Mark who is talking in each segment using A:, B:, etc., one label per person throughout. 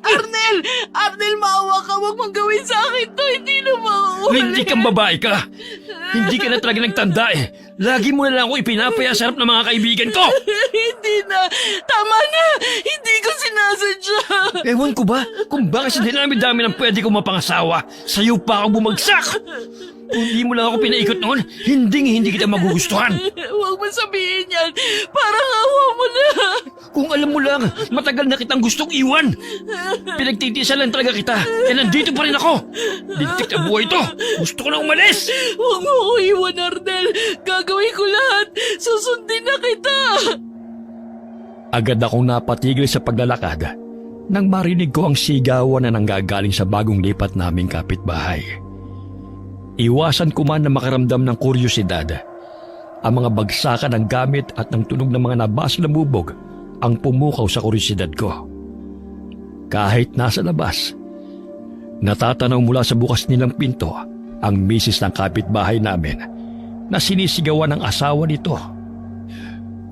A: Arnel! Arnel, maawa ka. Huwag mong gawin sa akin to. Hindi na mauulit.
B: Hindi kang babae ka. Hindi ka na talaga nagtanda eh. Lagi mo na lang ako ipinapaya sa harap ng mga kaibigan ko.
A: Hindi na. Tama na. Hindi ko sinasadya.
B: Ewan ko ba kung bakit sa dinami-dami ng pwede kong mapangasawa, sa'yo pa ako bumagsak. Kung hindi mo lang ako pinaikot noon, hindi kita magugustuhan.
A: Huwag mo sabihin yan. Parang awa mo na.
B: Kung alam mo lang, matagal na kitang gustong iwan. Pinagtitiisan lang talaga kita, kaya nandito pa rin ako. Lintik na buhay to. Gusto ko na umalis.
A: Huwag mo ko iwan, Arnel. Gagawin ko lahat. Susundin na kita.
B: Agad akong napatigil sa paglalakad nang marinig ko ang sigawan na nanggagaling sa bagong lipat naming kapitbahay. Iwasan ko man na makaramdam ng kuryosidad. Ang mga bagsakan ng gamit at ng tunog ng mga nabas na bubog ang pumukaw sa kuryosidad ko. Kahit nasa labas, natatanaw mula sa bukas nilang pinto ang misis ng kapitbahay namin na sinisigawan ng asawa nito.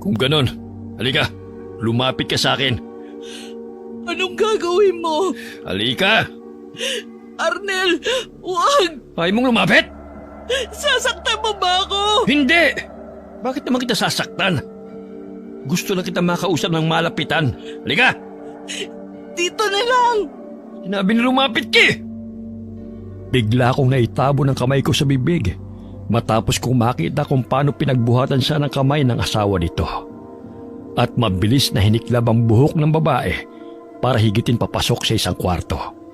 B: Kung ganon, halika, lumapit ka sa akin.
A: Anong gagawin mo?
B: Halika!
A: Arnel, huwag!
B: Ayaw mong lumapit?
A: Sasaktan mo ba ako?
B: Hindi! Bakit naman kita sasaktan? Gusto lang kita makausap ng malapitan. Halika!
A: Dito na lang!
B: Sinabi na lumapit ki! Bigla akong naitabo ng kamay ko sa bibig matapos kong makita kung paano pinagbuhatan siya ng kamay ng asawa nito. At mabilis na hiniklab ang buhok ng babae para higitin papasok sa isang kwarto.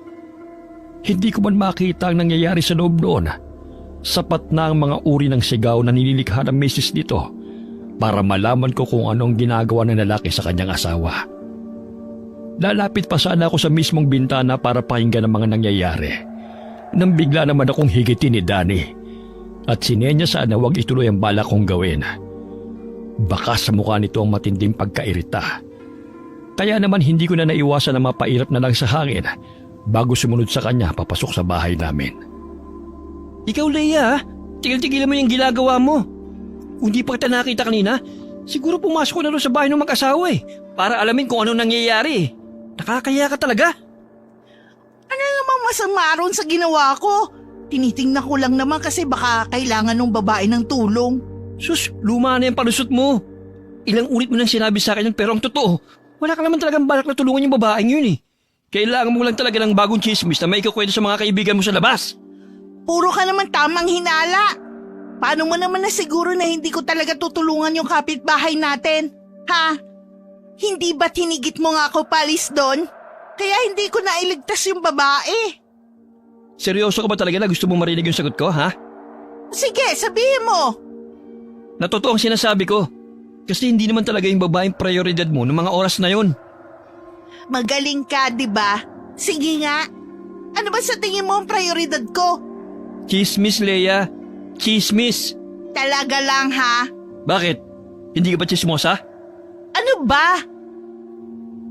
B: Hindi ko man makita ang nangyayari sa loob noon. Sapat na ang mga uri ng sigaw na nililikha ng misis nito para malaman ko kung anong ginagawa ng lalaki sa kanyang asawa. Lalapit pa sana ako sa mismong bintana para pakinggan ang mga nangyayari nang bigla naman akong higitin ni Danny at sinenya sana huwag ituloy ang balak kong gawin. Baka sa mukha nito ang matinding pagkairita. Kaya naman hindi ko na naiwasan na mapairap na lang sa hangin bago sumunod sa kanya papasok sa bahay namin.
C: Ikaw, Leia, tigil-tigilan mo yung ginagawa mo. Kung di pa kita nakita kanina, siguro pumasok ko na doon sa bahay ng mag-asawa para alamin kung ano nangyayari. Nakakaya ka talaga.
A: Ano namang masama ron sa ginawa ko? Tinitingnan ko lang naman kasi baka kailangan ng babae ng tulong.
C: Sus, luma na yung palusot mo. Ilang ulit mo nang sinabi sa akin yun pero ang totoo, wala ka naman talagang balak na tulungan yung babaeng yun Kailangan mo lang talaga ng bagong chismis na may ikakwento sa mga kaibigan mo sa labas.
A: Puro ka naman tamang hinala. Paano mo naman na siguro na hindi ko talaga tutulungan yung kapitbahay natin? Ha? Hindi ba tinigit mo nga ako palis doon? Kaya hindi ko na iligtas yung babae.
C: Seryoso ka ba talaga na gusto mong marinig yung sagot ko, ha?
A: Sige, sabihin mo.
C: Na totoo ang sinasabi ko. Kasi hindi naman talaga yung babaeng prioridad mo ng mga oras na yon.
A: Magaling ka, di ba? Sige nga. Ano ba sa tingin mo ang prioridad ko?
C: Chismis, Leia. Chismis.
A: Talaga lang, ha?
C: Bakit? Hindi ka ba chismosa?
A: Ano ba?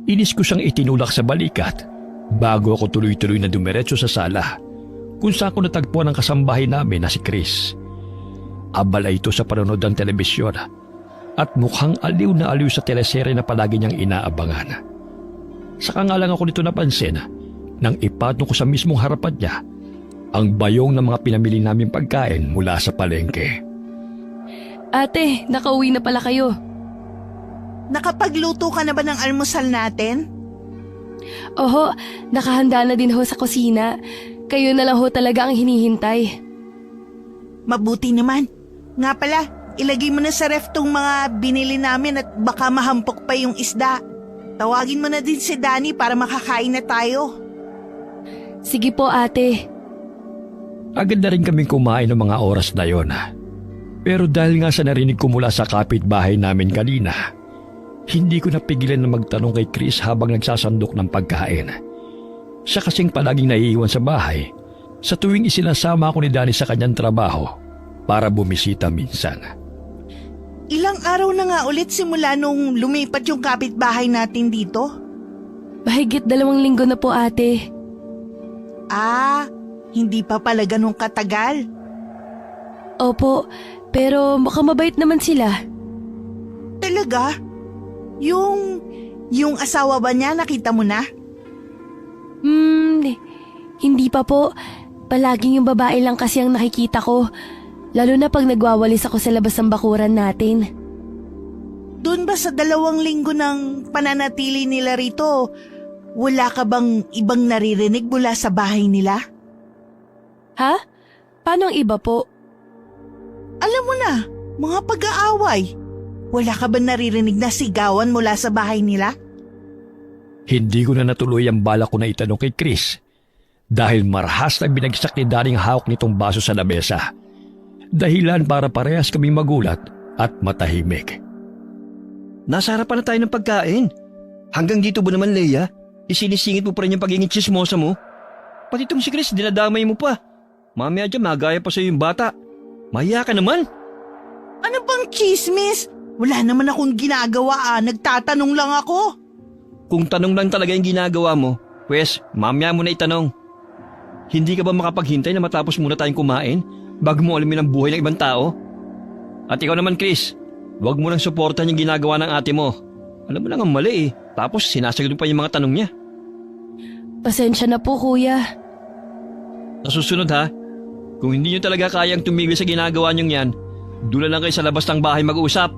B: Inis ko siyang itinulak sa balikat bago ako tuloy-tuloy na dumiretso sa sala kung saan ko natagpuan ang kasambahay namin na si Chris. Abala ito sa panonood ng telebisyon at mukhang aliw na aliw sa teleserye na palagi niyang inaabangan. Saka nga lang ako nito napansin nang ipatong ko sa mismong harapan niya ang bayong ng mga pinamili naming pagkain mula sa palengke.
D: Ate, nakauwi na pala kayo.
A: Nakapagluto ka na ba ng almusal natin?
D: Oho, nakahanda na din ho sa kusina. Kayo na lang ho talaga ang hinihintay.
A: Mabuti naman. Nga pala, ilagay mo na sa ref tong mga binili namin at baka mahampok pa yung isda. Tawagin mo na din si Danny para makakain na tayo.
D: Sige po, ate.
B: Agad na rin kaming kumain ng mga oras na yon. Pero dahil nga sa narinig ko mula sa kapitbahay namin kanina, hindi ko napigilan na magtanong kay Chris habang nagsasandok ng pagkain. Siya kasing palaging naiiwan sa bahay sa tuwing isinasama ako ni Danny sa kanyang trabaho para bumisita minsan.
A: Ilang araw na nga ulit simula nung lumipat yung kapitbahay natin dito?
D: Mahigit 2 linggo na po, ate.
A: Ah, hindi pa pala ganun katagal.
D: Opo, pero mukhang mabait naman sila.
A: Talaga? Yung Yung asawa ba niya, nakita mo na?
D: Hindi pa po. Palaging yung babae lang kasi ang nakikita ko. Lalo na pag nagwawalis ako sa labas ng bakuran natin.
A: Doon ba sa 2 linggo ng pananatili nila rito, wala ka bang ibang naririnig mula sa bahay nila?
D: Ha? Paano ang iba po?
A: Alam mo na, mga pag-aaway. Wala ka ba naririnig na sigawan mula sa bahay nila?
B: Hindi ko na natuloy ang bala ko na itanong kay Chris dahil marahas na binagsak ni Danny ang hawak nitong baso sa lamesa. Dahilan para parehas kaming magulat at matahimik.
C: Nasa harapan na tayo ng pagkain. Hanggang dito ba naman, Leia? Isinisingit mo pa rin yung pagiging chismosa mo? Pati itong si Chris, dinadamay mo pa. Mamaya dyan, magaya pa sa'yo yung bata. Mahiya ka naman.
A: Ano bang chismis? Wala naman akong ginagawa nagtatanong lang ako.
C: Kung tanong lang talaga yung ginagawa mo, pwes, mamaya mo na itanong. Hindi ka ba makapaghintay na matapos muna tayong kumain bago mo alamin ang buhay ng ibang tao? At ikaw naman, Chris, huwag mo nang suportahan yung ginagawa ng ate mo. Alam mo lang ang mali eh. Tapos sinasagot mo pa yung mga tanong niya.
D: Pasensya na po, kuya.
C: Sa susunod ha, kung hindi nyo talaga kayang tumigil sa ginagawa nyong yan, doon na lang kayo sa labas ng bahay mag-uusap.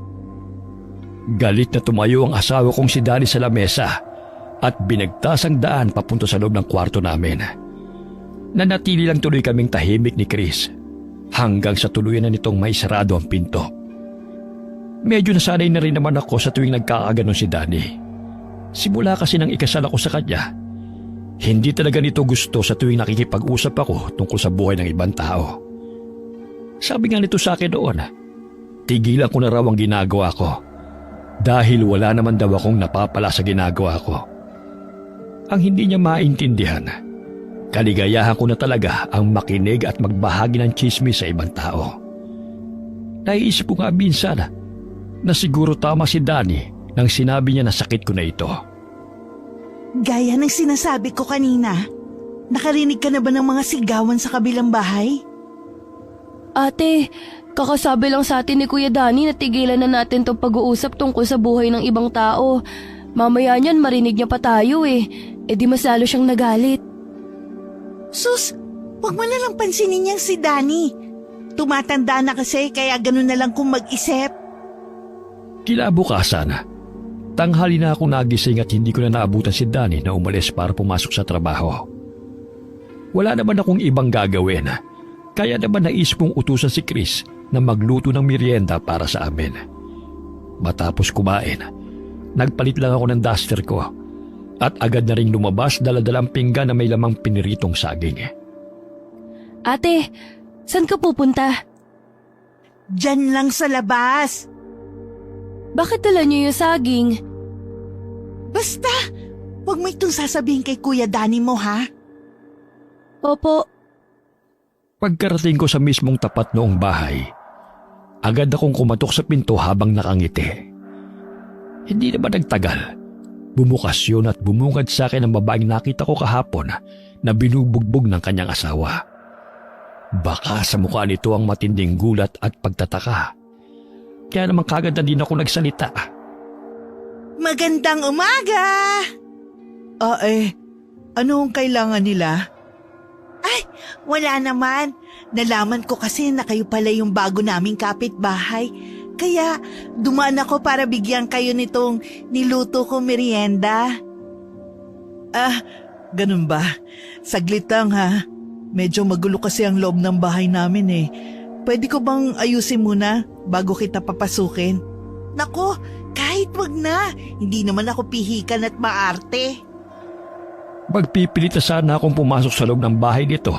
B: Galit na tumayo ang asawa kong si Danny sa lamesa at binagtas ang daan papunta sa loob ng kwarto namin. Nanatili lang tuloy kaming tahimik ni Chris hanggang sa tuluyan na nitong may sarado ang pinto. Medyo nasanay na rin naman ako sa tuwing nagkakaganon si Danny. Simula kasi nang ikasal ako sa kanya, hindi talaga nito gusto sa tuwing nakikipag-usap ako tungkol sa buhay ng ibang tao. Sabi nga nito sa akin noon, tigilan ko na raw ang ginagawa ko dahil wala naman daw akong napapala sa ginagawa ko. Ang hindi niya maintindihan, kaligayahan ko na talaga ang makinig at magbahagi ng chismis sa ibang tao. Naiisip ko nga minsan na siguro tama si Danny nang sinabi niya na sakit ko na ito.
A: Gaya ng sinasabi ko kanina, nakarinig ka na ba ng mga sigawan sa kabilang bahay?
D: Ate, kakasabi lang sa atin ni Kuya Danny na tigilan na natin tong pag-uusap tungkol sa buhay ng ibang tao. Mamaya niyan marinig niya pa tayo eh. E di mas lalo siyang nagalit.
A: Sus, wag mo na lang pansinin niyang si Danny. Tumatanda na kasi kaya ganun na lang kung mag-isip.
B: Kinabukasan, tanghali na ako nagising at hindi ko na naabutan si Danny na umalis para pumasok sa trabaho. Wala naman akong ibang gagawin, kaya naman naisip kong utusan si Chris na magluto ng merienda para sa amin. Matapos kumain, nagpalit lang ako ng duster ko at agad na rin lumabas dala-dalang pinggan na may lamang piniritong saging.
D: Ate, saan ka pupunta?
A: Diyan lang sa labas.
D: Bakit dala niyo yung saging?
A: Basta, wag mo itong sasabihin kay Kuya Danny mo ha.
D: Opo.
B: Pagkarating ko sa mismong tapat noong bahay, agad akong kumatok sa pinto habang nakangiti. Hindi naman nagtagal. Bumukas yun at bumungad sa akin ang babaeng nakita ko kahapon na binubugbog ng kanyang asawa. Baka sa mukha nito ang matinding gulat at pagtataka. Kaya naman kagad na din ako nagsalita.
A: Magandang umaga! Ano ang kailangan nila? Ay, wala naman. Nalaman ko kasi na kayo pala yung bago naming kapitbahay. Kaya dumaan ako para bigyan kayo nitong niluto ko merienda. Ganun ba? Saglit lang ha. Medyo magulo kasi ang loob ng bahay namin eh. Pwede ko bang ayusin muna bago kita papasukin? Nako, kahit wag na. Hindi naman ako pihikan at maarte.
B: Magpipilit na sana akong pumasok sa loob ng bahay nito.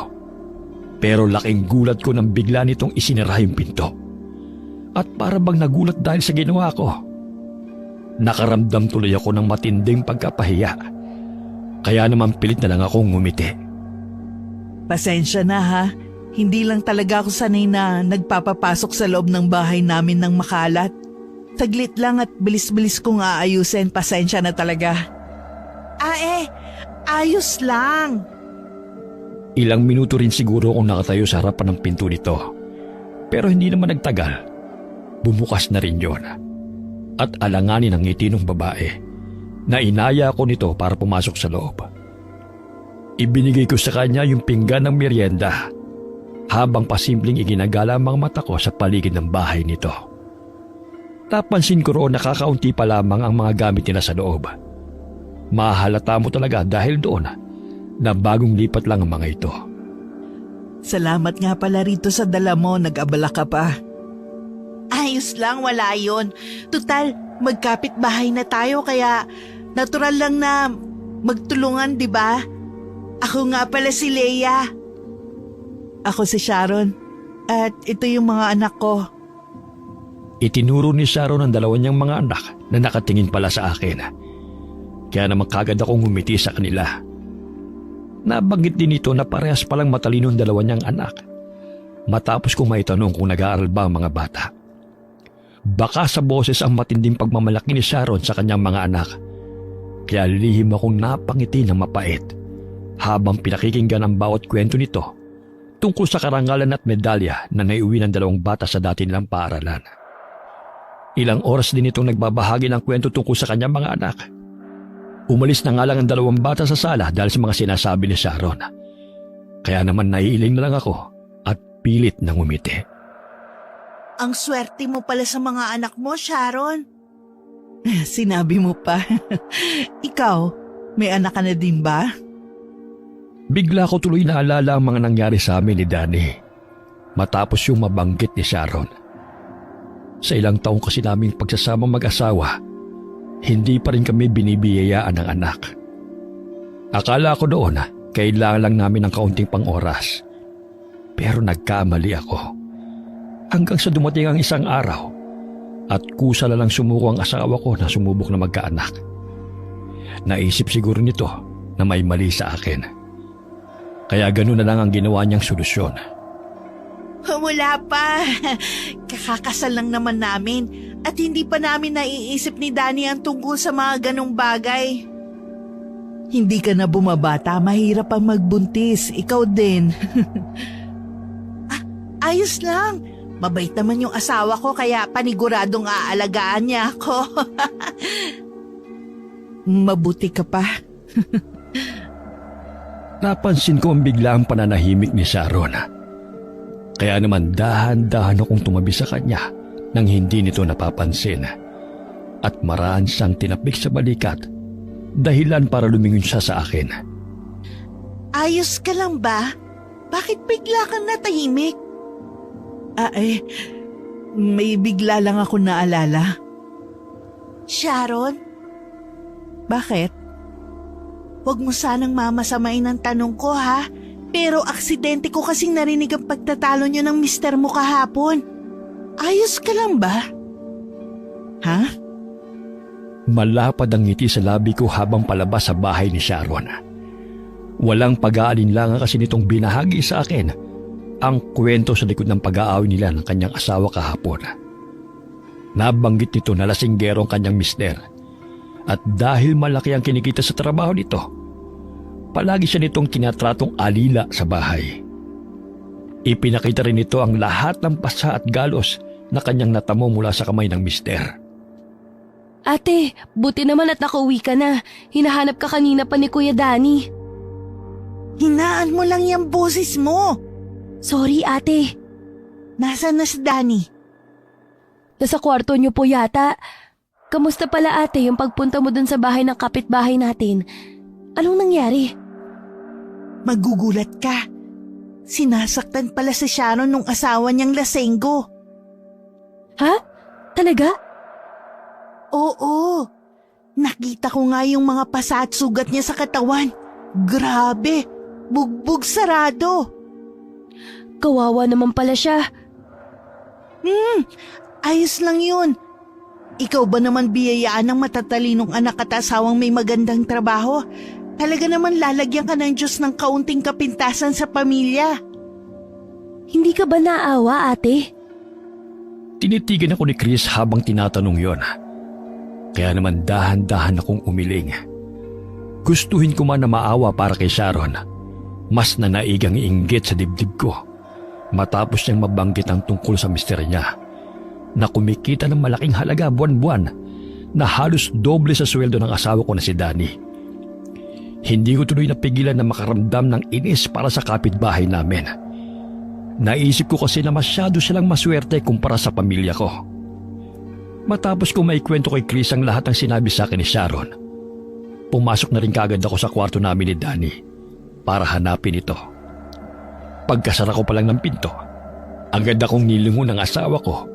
B: Pero laking gulat ko nang bigla nitong isinara yung pinto. At para bang nagulat dahil sa ginawa ko. Nakaramdam tuloy ako ng matinding pagkapahiya. Kaya naman pilit na lang akong ngumiti.
A: Pasensya na ha. Hindi lang talaga ako sanay na nagpapapasok sa loob ng bahay namin ng makalat. Saglit lang at bilis-bilis kong aayusin. Pasensya na talaga. Ayos lang.
B: Ilang minuto rin siguro akong nakatayo sa harapan ng pinto nito. Pero hindi naman nagtagal. Bumukas na rin yon. At alanganin ang ngiti ng babae. na inaya ko nito para pumasok sa loob. Ibinigay ko sa kanya yung pinggan ng merienda habang pasimpleng iginagala ang mga mata ko sa paligid ng bahay nito. Napansin ko roon na kakaunti pa lamang ang mga gamit nila sa loob. Mahalata mo talaga dahil doon na bagong lipat lang ang mga ito.
A: Salamat nga pala rito sa dala mo, nag-abala ka pa. Ayos lang, wala yun. Tutal, magkapit bahay na tayo kaya natural lang na magtulungan, di ba? Ako nga pala si Leia. Ako si Sharon. At ito yung mga anak ko.
B: Itinuro ni Sharon ang dalawa niyang mga anak na nakatingin pala sa akin. Kaya naman kagad akong ngumiti sa kanila. Nabanggit din ito na parehas palang matalino ang dalawa niyang anak. Matapos kong maitanong kung nag-aaral ba ang mga bata. Baka sa boses ang matinding pagmamalaki ni Sharon sa kanyang mga anak. Kaya lihim akong napangiti ng mapait habang pinakikinggan ang bawat kwento nito tungkol sa karangalan at medalya na naiuwi ng dalawang bata sa dati nilang paaralan. Ilang oras din itong nagbabahagi ng kwento tungkol sa kanyang mga anak. Umalis na nga lang ang dalawang bata sa sala dahil sa mga sinasabi ni Sharon. Kaya naman naiiling na lang ako at pilit na ngumiti.
A: Ang swerte mo pala sa mga anak mo, Sharon. Sinabi mo pa. Ikaw, may anak ka na din ba?
B: Bigla ko tuloy naalala ang mga nangyari sa amin ni Danny matapos yung mabanggit ni Sharon. Sa ilang taong kasi naming pagsasama mag-asawa, hindi pa rin kami binibiyayaan ng anak. Akala ko doon kailangan lang namin ng kaunting pang-oras. Pero nagkamali ako. Hanggang sa dumating ang isang araw at kusa na lang sumuko ang asawa ko na sumubok na magkaanak. Naisip siguro nito na may mali sa akin. Kaya ganoon na lang ang ginawa niyang solusyon.
A: Wala pa. Kakakasal lang naman namin at hindi pa namin naiisip ni Danny ang tungkol sa mga ganong bagay. Hindi ka na bumabata, mahirap ang magbuntis. Ikaw din. Ayos lang. Mabait naman yung asawa ko kaya paniguradong aalagaan niya ako. Mabuti ka pa.
B: Napansin ko ang biglaang pananahimik ni Sharon. Kaya naman dahan-dahan akong tumabi sa kanya nang hindi nito napapansin. At maraan siyang tinapik sa balikat, dahilan para lumingon siya sa akin.
A: Ayos ka lang ba? Bakit bigla kang natahimik? May bigla lang ako naalala. Sharon? Bakit? Huwag mo sanang mamasamain ang tanong ko, ha? Pero aksidente ko kasing narinig ang pagtatalo niyo ng mister mo kahapon. Ayos ka lang ba? Ha?
B: Malapad ang ngiti sa labi ko habang palabas sa bahay ni Sharon. Walang pag-aalinlangan kasi nitong binahagi sa akin ang kwento sa likod ng pag-aaway nila ng kanyang asawa kahapon. Nabanggit nito na lasinggero ang kanyang mister. At dahil malaki ang kinikita sa trabaho nito, palagi siya nitong tinatratong alila sa bahay. Ipinakita rin nito ang lahat ng pasa at galos na kanyang natamo mula sa kamay ng mister.
D: Ate, buti naman at nakauwi ka na. Hinahanap ka kanina pa ni Kuya Danny.
A: Hinaan mo lang yung boses mo.
D: Sorry, ate.
A: Nasaan na si Danny?
D: Nasa kwarto niyo po yata. Kamusta pala ate yung pagpunta mo dun sa bahay ng kapitbahay natin? Anong nangyari?
A: Magugulat ka. Sinasaktan pala si Sharon nung asawa niyang lasenggo.
D: Ha? Talaga?
A: Oo. Nakita ko nga yung mga pasa at sugat niya sa katawan. Grabe. Bugbog sarado.
D: Kawawa naman pala siya.
A: Ayos lang yun. Ikaw ba naman biyayaan ng matatalinong anak at asawang may magandang trabaho? Talaga naman lalagyan ka ng Diyos ng kaunting kapintasan sa pamilya.
D: Hindi ka ba naawa, ate?
B: Tinitigan ako ni Chris habang tinatanong yon. Kaya naman dahan-dahan akong umiling. Gustuhin ko man na maawa para kay Sharon. Mas nanaigang inggit sa dibdib ko matapos niyang mabanggit ang tungkol sa mister niya na kumikita ng malaking halaga buwan-buwan na halos doble sa sweldo ng asawa ko na si Danny. Hindi ko tuloy napigilan na makaramdam ng inis para sa kapitbahay namin. Naisip ko kasi na masyado silang maswerte kumpara sa pamilya ko. Matapos ko maikwento kay Chris ang lahat ng sinabi sa akin ni Sharon, pumasok na rin kaagad ako sa kwarto namin ni Danny para hanapin ito. Pagkasara ko pa lang ng pinto, agad akong nilingon ng asawa ko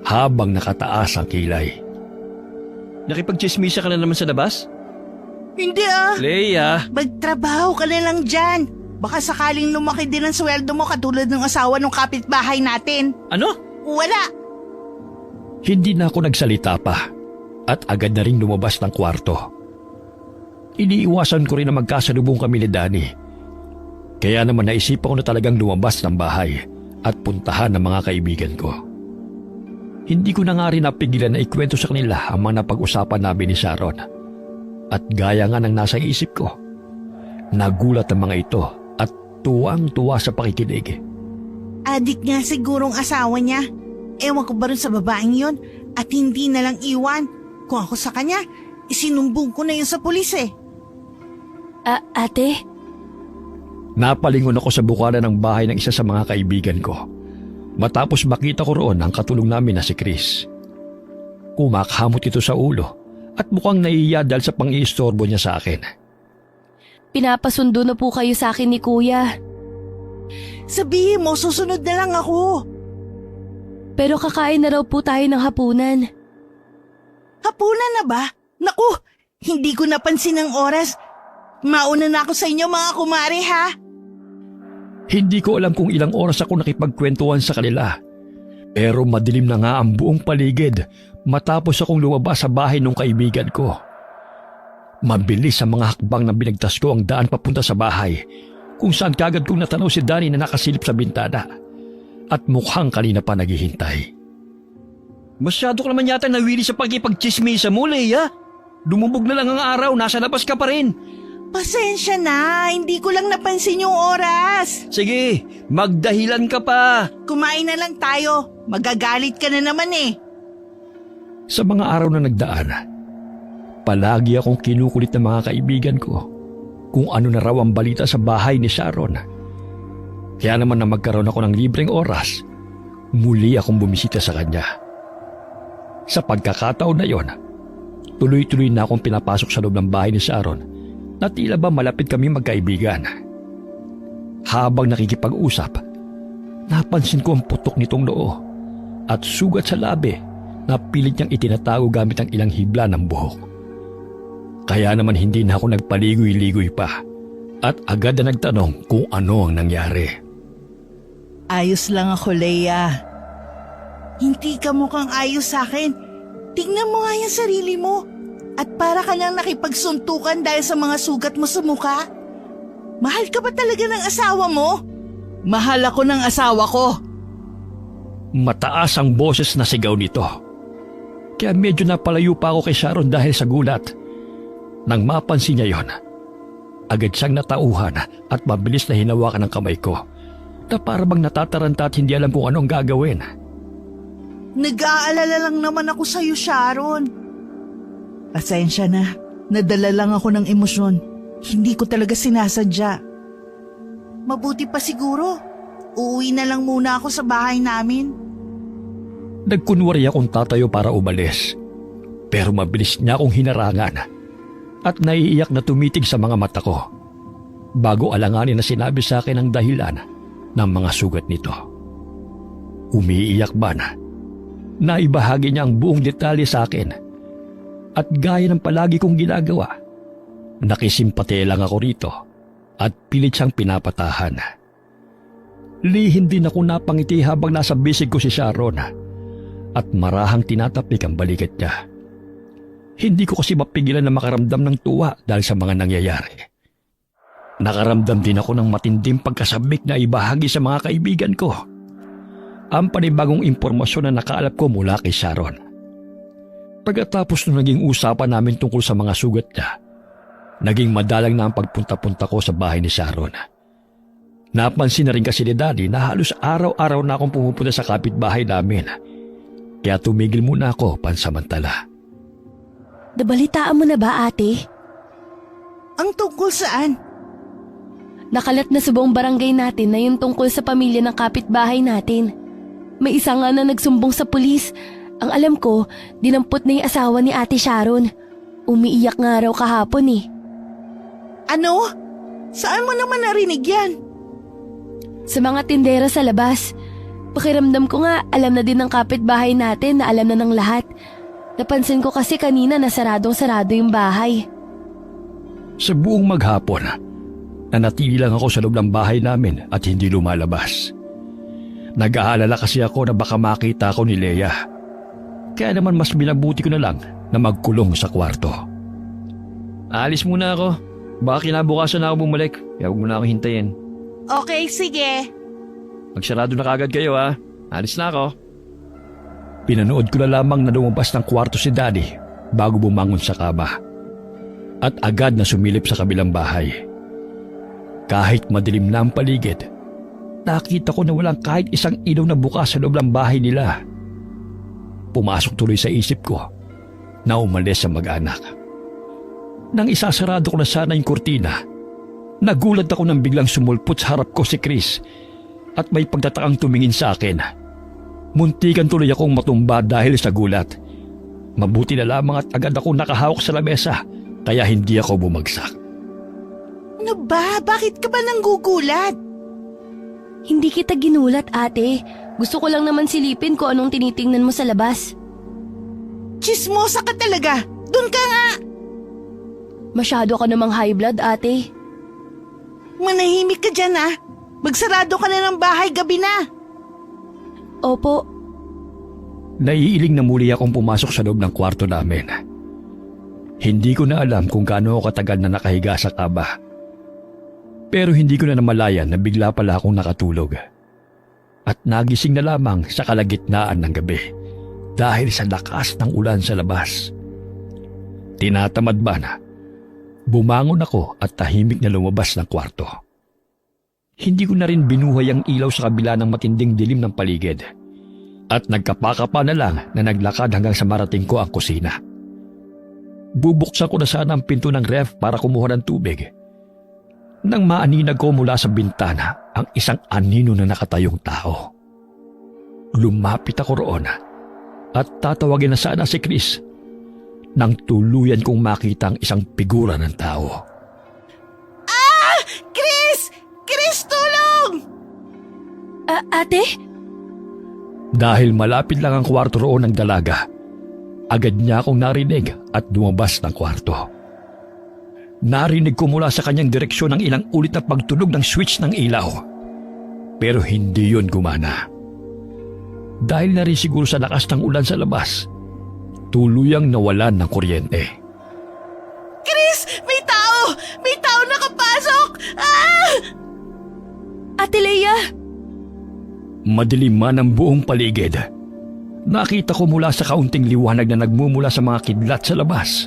B: habang nakataas ang kilay.
C: Nakipagchismisa ka na naman sa labas?
A: Hindi
C: Leia!
A: Magtrabaho ka na lang dyan. Baka sakaling lumaki din ang sweldo mo katulad ng asawa ng kapitbahay natin.
C: Ano?
A: Wala.
B: Hindi na ako nagsalita pa at agad na rin lumabas ng kwarto. Iniiwasan ko rin na magkasalubong kami ni Danny. Kaya naman naisipan ko na talagang lumabas ng bahay at puntahan ng mga kaibigan ko. Hindi ko na nga rin napigilan na ikwento sa kanila ang mga napag-usapan namin ni Sharon. At gaya nga ng nasa isip ko, nagulat ang mga ito at tuwang-tuwa sa pakikinig.
A: Adik nga sigurong asawa niya. Ewan ko ba rin sa babaeng yon at hindi na lang iwan. Kung ako sa kanya, isinumbong ko na yun sa pulis eh.
D: Ate?
B: Napalingon ako sa bukana ng bahay ng isa sa mga kaibigan ko. Matapos makita ko roon ang katulong namin na si Chris. Kumakhamot ito sa ulo at mukhang naiiya dahil sa pang-iistorbo niya sa akin.
D: Pinapasundo na po kayo sa akin ni Kuya.
A: Sabihin mo, susunod na lang ako.
D: Pero kakain na raw po tayo ng hapunan.
A: Hapunan na ba? Naku, hindi ko napansin ang oras. Mauna na ako sa inyo mga kumare ha.
B: Hindi ko alam kung ilang oras ako nakipagkwentuhan sa kanila. Pero madilim na nga ang buong paligid matapos akong lumabas sa bahay ng kaibigan ko. Mabilis ang mga hakbang na binagtas ko ang daan papunta sa bahay kung saan kagad kong natanaw si Danny na nakasilip sa bintana at mukhang kanina pa naghihintay.
C: Masyado ka naman yata nawili sa pagkipagchismisa mo, Leia. Lumubog na lang ang araw, nasa labas ka pa rin.
A: Pasensya na, hindi ko lang napansin yung oras.
C: Sige, magdahilan ka pa.
A: Kumain na lang tayo, magagalit ka na naman eh.
B: Sa mga araw na nagdaan, palagi akong kinukulit ng mga kaibigan ko kung ano na raw ang balita sa bahay ni Sharon. Kaya naman na magkaroon ako ng libreng oras, muli akong bumisita sa kanya. Sa pagkakataon na yon, tuloy-tuloy na akong pinapasok sa loob ng bahay ni Sharon na tila ba malapit kami magkaibigan. Habang nakikipag-usap, napansin ko ang putok nitong noo at sugat sa labi na pilit niyang itinatago gamit ang ilang hibla ng buhok. Kaya naman hindi na ako nagpaligoy-ligoy pa at agad na nagtanong kung ano ang nangyari.
A: Ayos lang ako, Leia. Hindi ka mukhang ayos sa akin. Tingnan mo nga yung sarili mo. At para ka nang nakipagsuntukan dahil sa mga sugat mo sa mukha. Mahal ka ba talaga ng asawa mo? Mahal ako ng asawa ko.
B: Mataas ang boses na sigaw nito. Kaya medyo napalayo pa ako kay Sharon dahil sa gulat. Nang mapansin niya yon, agad siyang natauhan at mabilis na hinawakan ng kamay ko na para bang natataranta at hindi alam kung anong gagawin.
A: Nag-aalala lang naman ako sa'yo, Sharon. Pasensya na, nadala lang ako ng emosyon. Hindi ko talaga sinasadya. Mabuti pa siguro, uuwi na lang muna ako sa bahay namin.
B: Nagkunwari akong tatayo para umalis. Pero mabilis niya akong hinarangan at naiiyak na tumitig sa mga mata ko bago alanganin na sinabi sa akin ang dahilan ng mga sugat nito. Umiiyak ba na? Naibahagi niya ang buong detalye sa akin. At gaya ng palagi kong ginagawa, nakisimpati lang ako rito at pilit siyang pinapatahan. Lihim din ako napangiti habang nasa bisig ko si Sharon at marahang tinatapik ang balikat niya. Hindi ko kasi mapigilan na makaramdam ng tuwa dahil sa mga nangyayari. Nakaramdam din ako ng matinding pagkasabik na ibahagi sa mga kaibigan ko ang panibagong impormasyon na nakaalap ko mula kay Sharon. Pagkatapos nung naging usapan namin tungkol sa mga sugat niya, naging madalang na ang pagpunta-punta ko sa bahay ni Sharon. Napansin na rin kasi ni Daddy na halos araw-araw na akong pumupunta sa kapitbahay namin, kaya tumigil muna ako pansamantala.
D: Nabalitaan mo na ba, ate?
A: Ang tungkol saan?
D: Nakalat na sa buong barangay natin na yung tungkol sa pamilya ng kapitbahay natin. May isa nga na nagsumbong sa pulis. Ang alam ko, dinampot na yung asawa ni Ate Sharon. Umiiyak nga raw kahapon eh.
A: Ano? Saan mo naman narinig yan?
D: Sa mga tindera sa labas. Pakiramdam ko nga alam na din ng kapitbahay natin na alam na ng lahat. Napansin ko kasi kanina na saradong-sarado yung bahay.
B: Sa buong maghapon, nanatili lang ako sa loob ng bahay namin at hindi lumalabas. Nag-aalala kasi ako na baka makita ako ni Leia. Kaya naman mas binabuti ko na lang na magkulong sa kwarto.
C: Alis muna ako. Baka kinabukasan na ako bumalik. Kaya huwag mo na ako hintayin.
A: Okay, sige.
C: Magsarado na kagad kayo ha. Alis na ako.
B: Pinanood ko na lamang na lumabas ng kwarto si Daddy bago bumangon sa kama. At agad na sumilip sa kabilang bahay. Kahit madilim na ang paligid, nakita ko na walang kahit isang ilaw na bukas sa loob ng bahay nila. Pumasok tuloy sa isip ko na umalis sa mag-anak. Nang isasarado ko na sana yung kurtina, nagulat ako nang biglang sumulpot sa harap ko si Chris at may pagtatakang tumingin sa akin. Muntikan tuloy akong matumba dahil sa gulat. Mabuti na lamang at agad ako nakahawak sa lamesa kaya hindi ako bumagsak.
A: Ano ba? Bakit ka ba nanggugulat?
D: Hindi kita ginulat, ate. Gusto ko lang naman silipin kung anong tinitingnan mo sa labas.
A: Chismosa ka talaga. Doon ka nga.
D: Masyado ka namang high blood, ate.
A: Manahimik ka dyan ah. Magsarado ka na ng bahay, gabi na.
D: Opo,
B: Naiiling na muli akong pumasok sa loob ng kwarto namin. Hindi ko na alam kung gaano ako katagal na nakahiga sa kaba. Pero hindi ko na namalayan na bigla pala akong nakatulog. At nagising na lamang sa kalagitnaan ng gabi dahil sa lakas ng ulan sa labas. Tinatamad ba na? Bumangon ako at tahimik na lumabas ng kwarto. Hindi ko na rin binuhay ang ilaw sa kabila ng matinding dilim ng paligid. At nagkapakapa na lang na naglakad hanggang sa marating ko ang kusina. Bubuksan ko na sana ang pinto ng ref para kumuha ng tubig. Nang maaninag ko mula sa bintana ang isang anino na nakatayong tao. Lumapit ako roon at tatawagin na sana si Chris nang tuluyan kong makita ang isang figura ng tao.
A: Ah! Chris! Chris, tulong!
D: ate?
B: Dahil malapit lang ang kwarto roon ng dalaga, agad niya akong narinig at lumabas ng kwarto. Narinig ko mula sa kanyang direksyon ang ilang ulit na pagtunog ng switch ng ilaw. Pero hindi yun gumana. Dahil na rin siguro sa lakas ng ulan sa labas, tuluyang nawalan ng kuryente.
A: Chris! May tao! May tao nakapasok! Ah!
D: Ate Leia!
B: Madilim man ang buong paligid. Nakita ko mula sa kaunting liwanag na nagmumula sa mga kidlat sa labas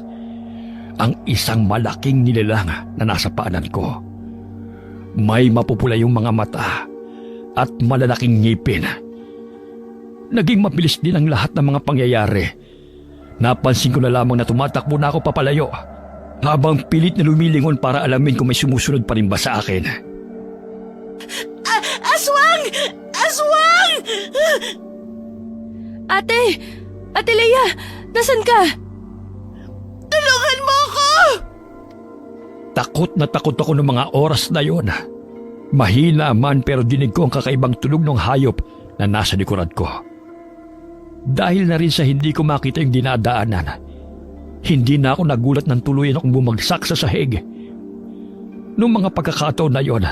B: ang isang malaking nilalang na nasa paanan ko. May mapupula yung mga mata at malalaking ngipin. Naging mabilis din ang lahat ng mga pangyayari. Napansin ko na lamang na tumatakbo na ako papalayo habang pilit na lumilingon para alamin kung may sumusunod pa rin ba sa akin.
A: Aswang! Aswang!
D: Ate! Ate Leia! Nasaan ka?
A: Tulungan mo ako!
B: Takot na takot ako ng mga oras na yon. Mahina man pero dinig ko ang kakaibang tunog ng hayop na nasa likuran ko. Dahil na rin sa hindi ko makita yung dinadaanan, hindi na ako nagulat ng tuluyan akong bumagsak sa sahig. Noong mga pagkakataon na yon,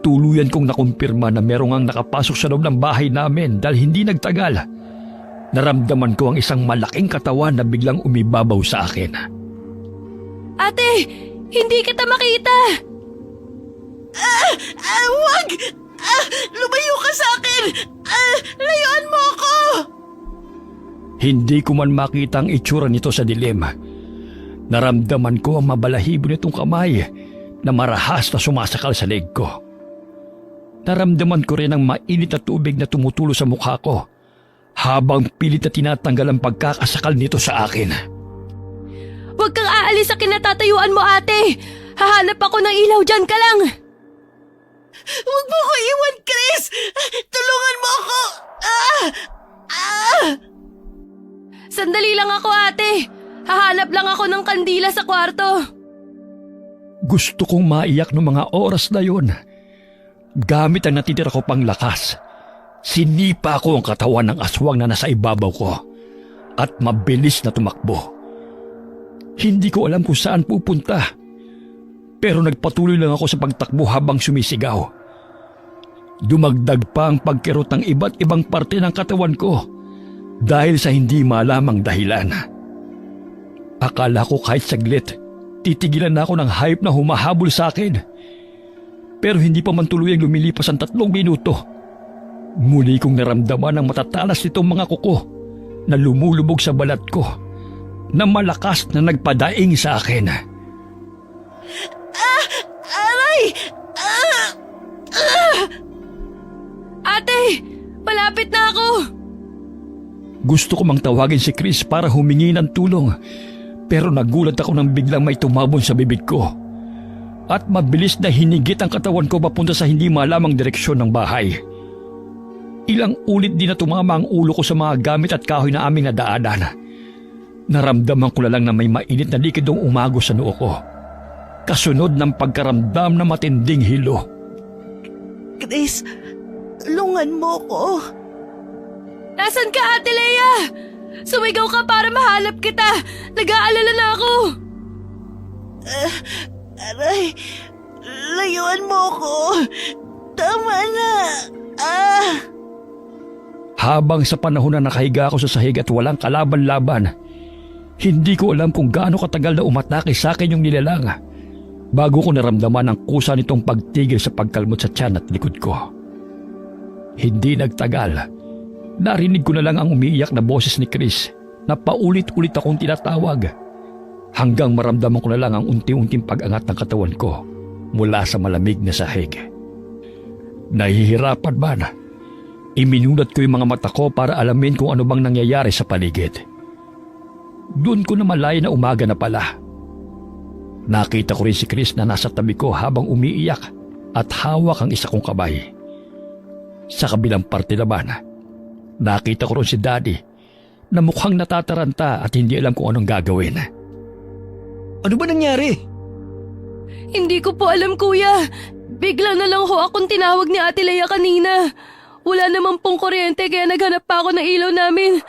B: tuluyan kong nakumpirma na merong ang nakapasok sa loob ng bahay namin dahil hindi nagtagal. Naramdaman ko ang isang malaking katawan na biglang umibabaw sa akin.
D: Ate! Hindi kita makita!
A: Wag! Lumayo ka sa akin! Layuan mo ako!
B: Hindi ko man makita ang itsura nito sa dilim. Naramdaman ko ang mabalahibo nitong kamay na marahas na sumasakal sa leg ko. Naramdaman ko rin ang mainit na tubig na tumutulo sa mukha ko habang pilit na tinatanggal ang pagkakasakal nito sa akin.
D: Huwag kang aalis sa kinatatayuan mo, ate! Hahanap ako ng ilaw, dyan ka lang!
A: Huwag mo ko iwan, Chris! Tulungan mo ako!
D: Sandali lang ako, ate! Hahanap lang ako ng kandila sa kwarto.
B: Gusto kong maiyak noong mga oras na yon. Gamit ang natitira ko pang lakas, sinipa ko ang katawan ng aswang na nasa ibabaw ko at mabilis na tumakbo. Hindi ko alam kung saan pupunta, pero nagpatuloy lang ako sa pagtakbo habang sumisigaw. Dumagdag pa ang pagkirot ng iba't ibang parte ng katawan ko dahil sa hindi malamang dahilan. Akala ko kahit saglit, titigilan na ako ng hayop na humahabol sa akin. Pero hindi pa man tuluyang lumilipas ang 3 minuto. Muli kong naramdaman ang matatalas nitong mga kuko na lumulubog sa balat ko na malakas na nagpadaing sa akin.
A: Aray!
D: Ate! Malapit na ako!
B: Gusto ko mang tawagin si Chris para humingi ng tulong, pero nagulat ako nang biglang may tumabon sa bibig ko. At mabilis na hinigit ang katawan ko papunta sa hindi malamang direksyon ng bahay. Ilang ulit din na tumama ang ulo ko sa mga gamit at kahoy na aming nadaanan. Naramdaman ko lang na may mainit na likidong umagos sa noo ko. Kasunod ng pagkaramdam na matinding hilo.
A: Chris, tulungan mo ko.
D: Nasaan ka, Ate Leia? Sumigaw ka para mahanap kita. Nag-aalala na ako.
A: Aray, layuan mo ko. Tama na.
B: Habang sa panahon na nakahiga ako sa sahig at walang kalaban-laban, hindi ko alam kung gaano katagal na umatake sa akin yung nilalang bago ko naramdaman ang kusa nitong pagtigil sa pagkalmot sa tiyan at likod ko. Hindi nagtagal, narinig ko na lang ang umiiyak na boses ni Chris na paulit-ulit akong tinatawag hanggang maramdaman ko na lang ang unti-unting pag-angat ng katawan ko mula sa malamig na sahig. Nahihirapan man, iminulat ko yung mga mata ko para alamin kung ano bang nangyayari sa paligid. Doon ko na malaya na umaga na pala. Nakita ko rin si Chris na nasa tabi ko habang umiiyak at hawak ang isa kong kamay. Sa kabilang parte naman, nakita ko rin si Daddy na mukhang natataranta at hindi alam kung anong gagawin.
C: Ano ba nangyari?
D: Hindi ko po alam, kuya. Bigla na lang ho akong tinawag ni Ate Leia kanina. Wala naman pong kuryente kaya naghanap pa ako ng ilaw namin.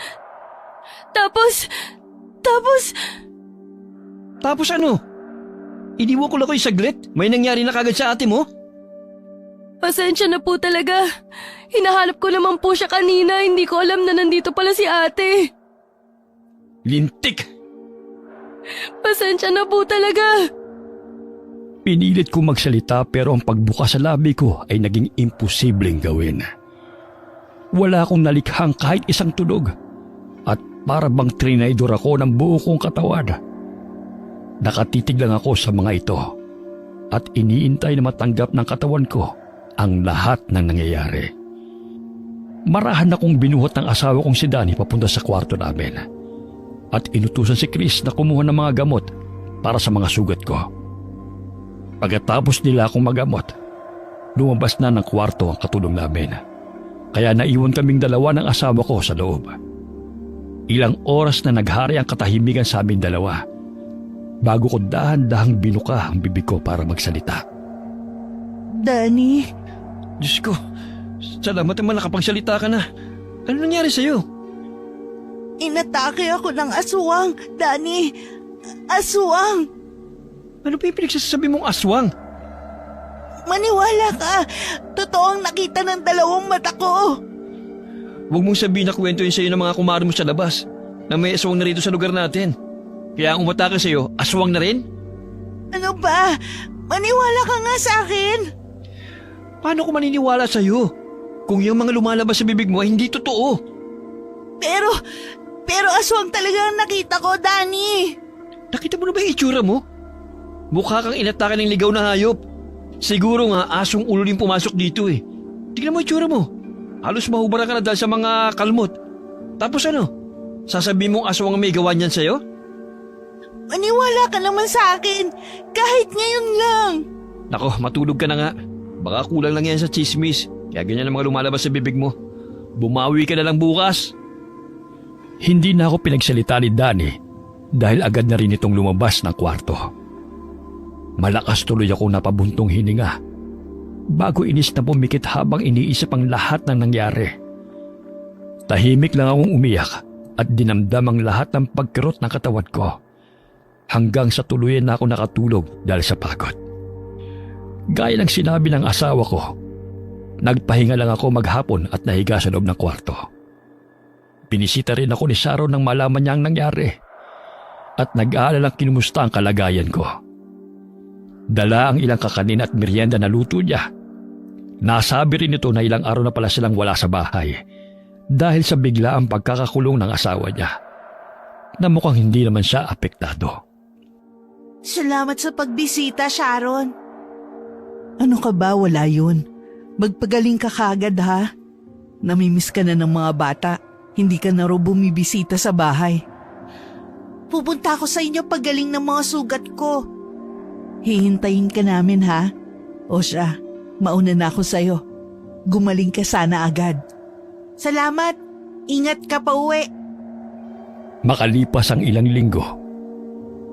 D: Tapos...
C: Tapos ano? Iniwan ko lang kayo saglit? May nangyari na kagad sa ate mo?
D: Pasensya na po talaga. Hinahanap ko naman po siya kanina. Hindi ko alam na nandito pala si ate.
C: Lintik!
D: Pasensya na po talaga.
B: Pinilit ko magsalita pero ang pagbukas sa labi ko ay naging imposibleng gawin. Wala akong nalikhang kahit isang tunog at para bang trinaydor ako ng buo kong katawan. Nakatitig lang ako sa mga ito at iniintay na matanggap ng katawan ko ang lahat ng nangyayari. Marahan akong binuhat ng asawa kong si Danny papunta sa kwarto namin at inutusan si Chris na kumuha ng mga gamot para sa mga sugat ko. Pagkatapos nila akong magamot, lumabas na ng kwarto ang katulong namin. Kaya naiwan kaming dalawa ng asawa ko sa loob. Ilang oras na naghari ang katahimikan sa amin dalawa bago ko dahan-dahang binuka ang bibig ko para magsalita.
A: Danny,
C: Diyos ko, salamat naman nakapagsalita ka na. Ano nangyari sa'yo?
A: inatake ako ng aswang. Danny, aswang.
C: Ano pa yung pinagsasabi mong aswang?
A: Maniwala ka. Totoong nakita ng 2 mata ko.
C: Huwag mong sabihin na kwento yun sa'yo ng mga kumaro mo sa labas na may aswang na rito sa lugar natin. Kaya ang umatake sa'yo, aswang na rin?
A: Ano ba? Maniwala ka nga sa akin.
C: Paano ko maniniwala sa'yo kung yung mga lumalabas sa bibig mo ay hindi totoo?
A: Pero aswang talaga ang nakita ko, Danny.
C: Nakita mo na ba yung itsura mo? Mukha kang inatake ng ligaw na hayop. Siguro nga asong ulo din pumasok dito eh. Tignan mo yung itsura mo. Halos mahubara ka na dahil sa mga kalmot. Tapos ano? Sasabihin mong aswang ang may gawa niyan sa'yo?
A: Maniwala ka naman sa akin. Kahit ngayon lang.
C: Nako, matulog ka na nga. Baka kulang lang yan sa chismis. Kaya ganyan ang mga lumalabas sa bibig mo. Bumawi ka na lang bukas.
B: Hindi na ako pinagsalita ni Danny dahil agad na rin itong lumabas ng kwarto. Malakas tuloy ako napabuntong hininga bago inis na pumikit habang iniisip ang lahat ng nangyari. Tahimik lang akong umiyak at dinamdam ang lahat ng pagkirot ng katawan ko hanggang sa tuluyan na ako nakatulog dahil sa pagod. Gaya ng sinabi ng asawa ko, nagpahinga lang ako maghapon at nahiga sa loob ng kwarto. Binisita rin ako ni Sharon nang malaman niya ang nangyari at nag-aalalang kinumusta ang kalagayan ko. Dala ang ilang kakanin at merienda na luto niya. Nasabi rin nito na ilang araw na pala silang wala sa bahay dahil sa biglaang pagkakakulong ng asawa niya na mukhang hindi naman siya apektado.
A: Salamat sa pagbisita, Sharon. Ano ka ba? Wala yun. Magpagaling ka kagad ha. Namimiss ka na ng mga bata. Hindi ka na raw bumibisita sa bahay. Pupunta ako sa inyo paggaling ng mga sugat ko. Hihintayin ka namin ha. O siya, mauna na ako sa'yo. Gumaling ka sana agad. Salamat. Ingat ka pa uwi.
B: Makalipas ang ilang linggo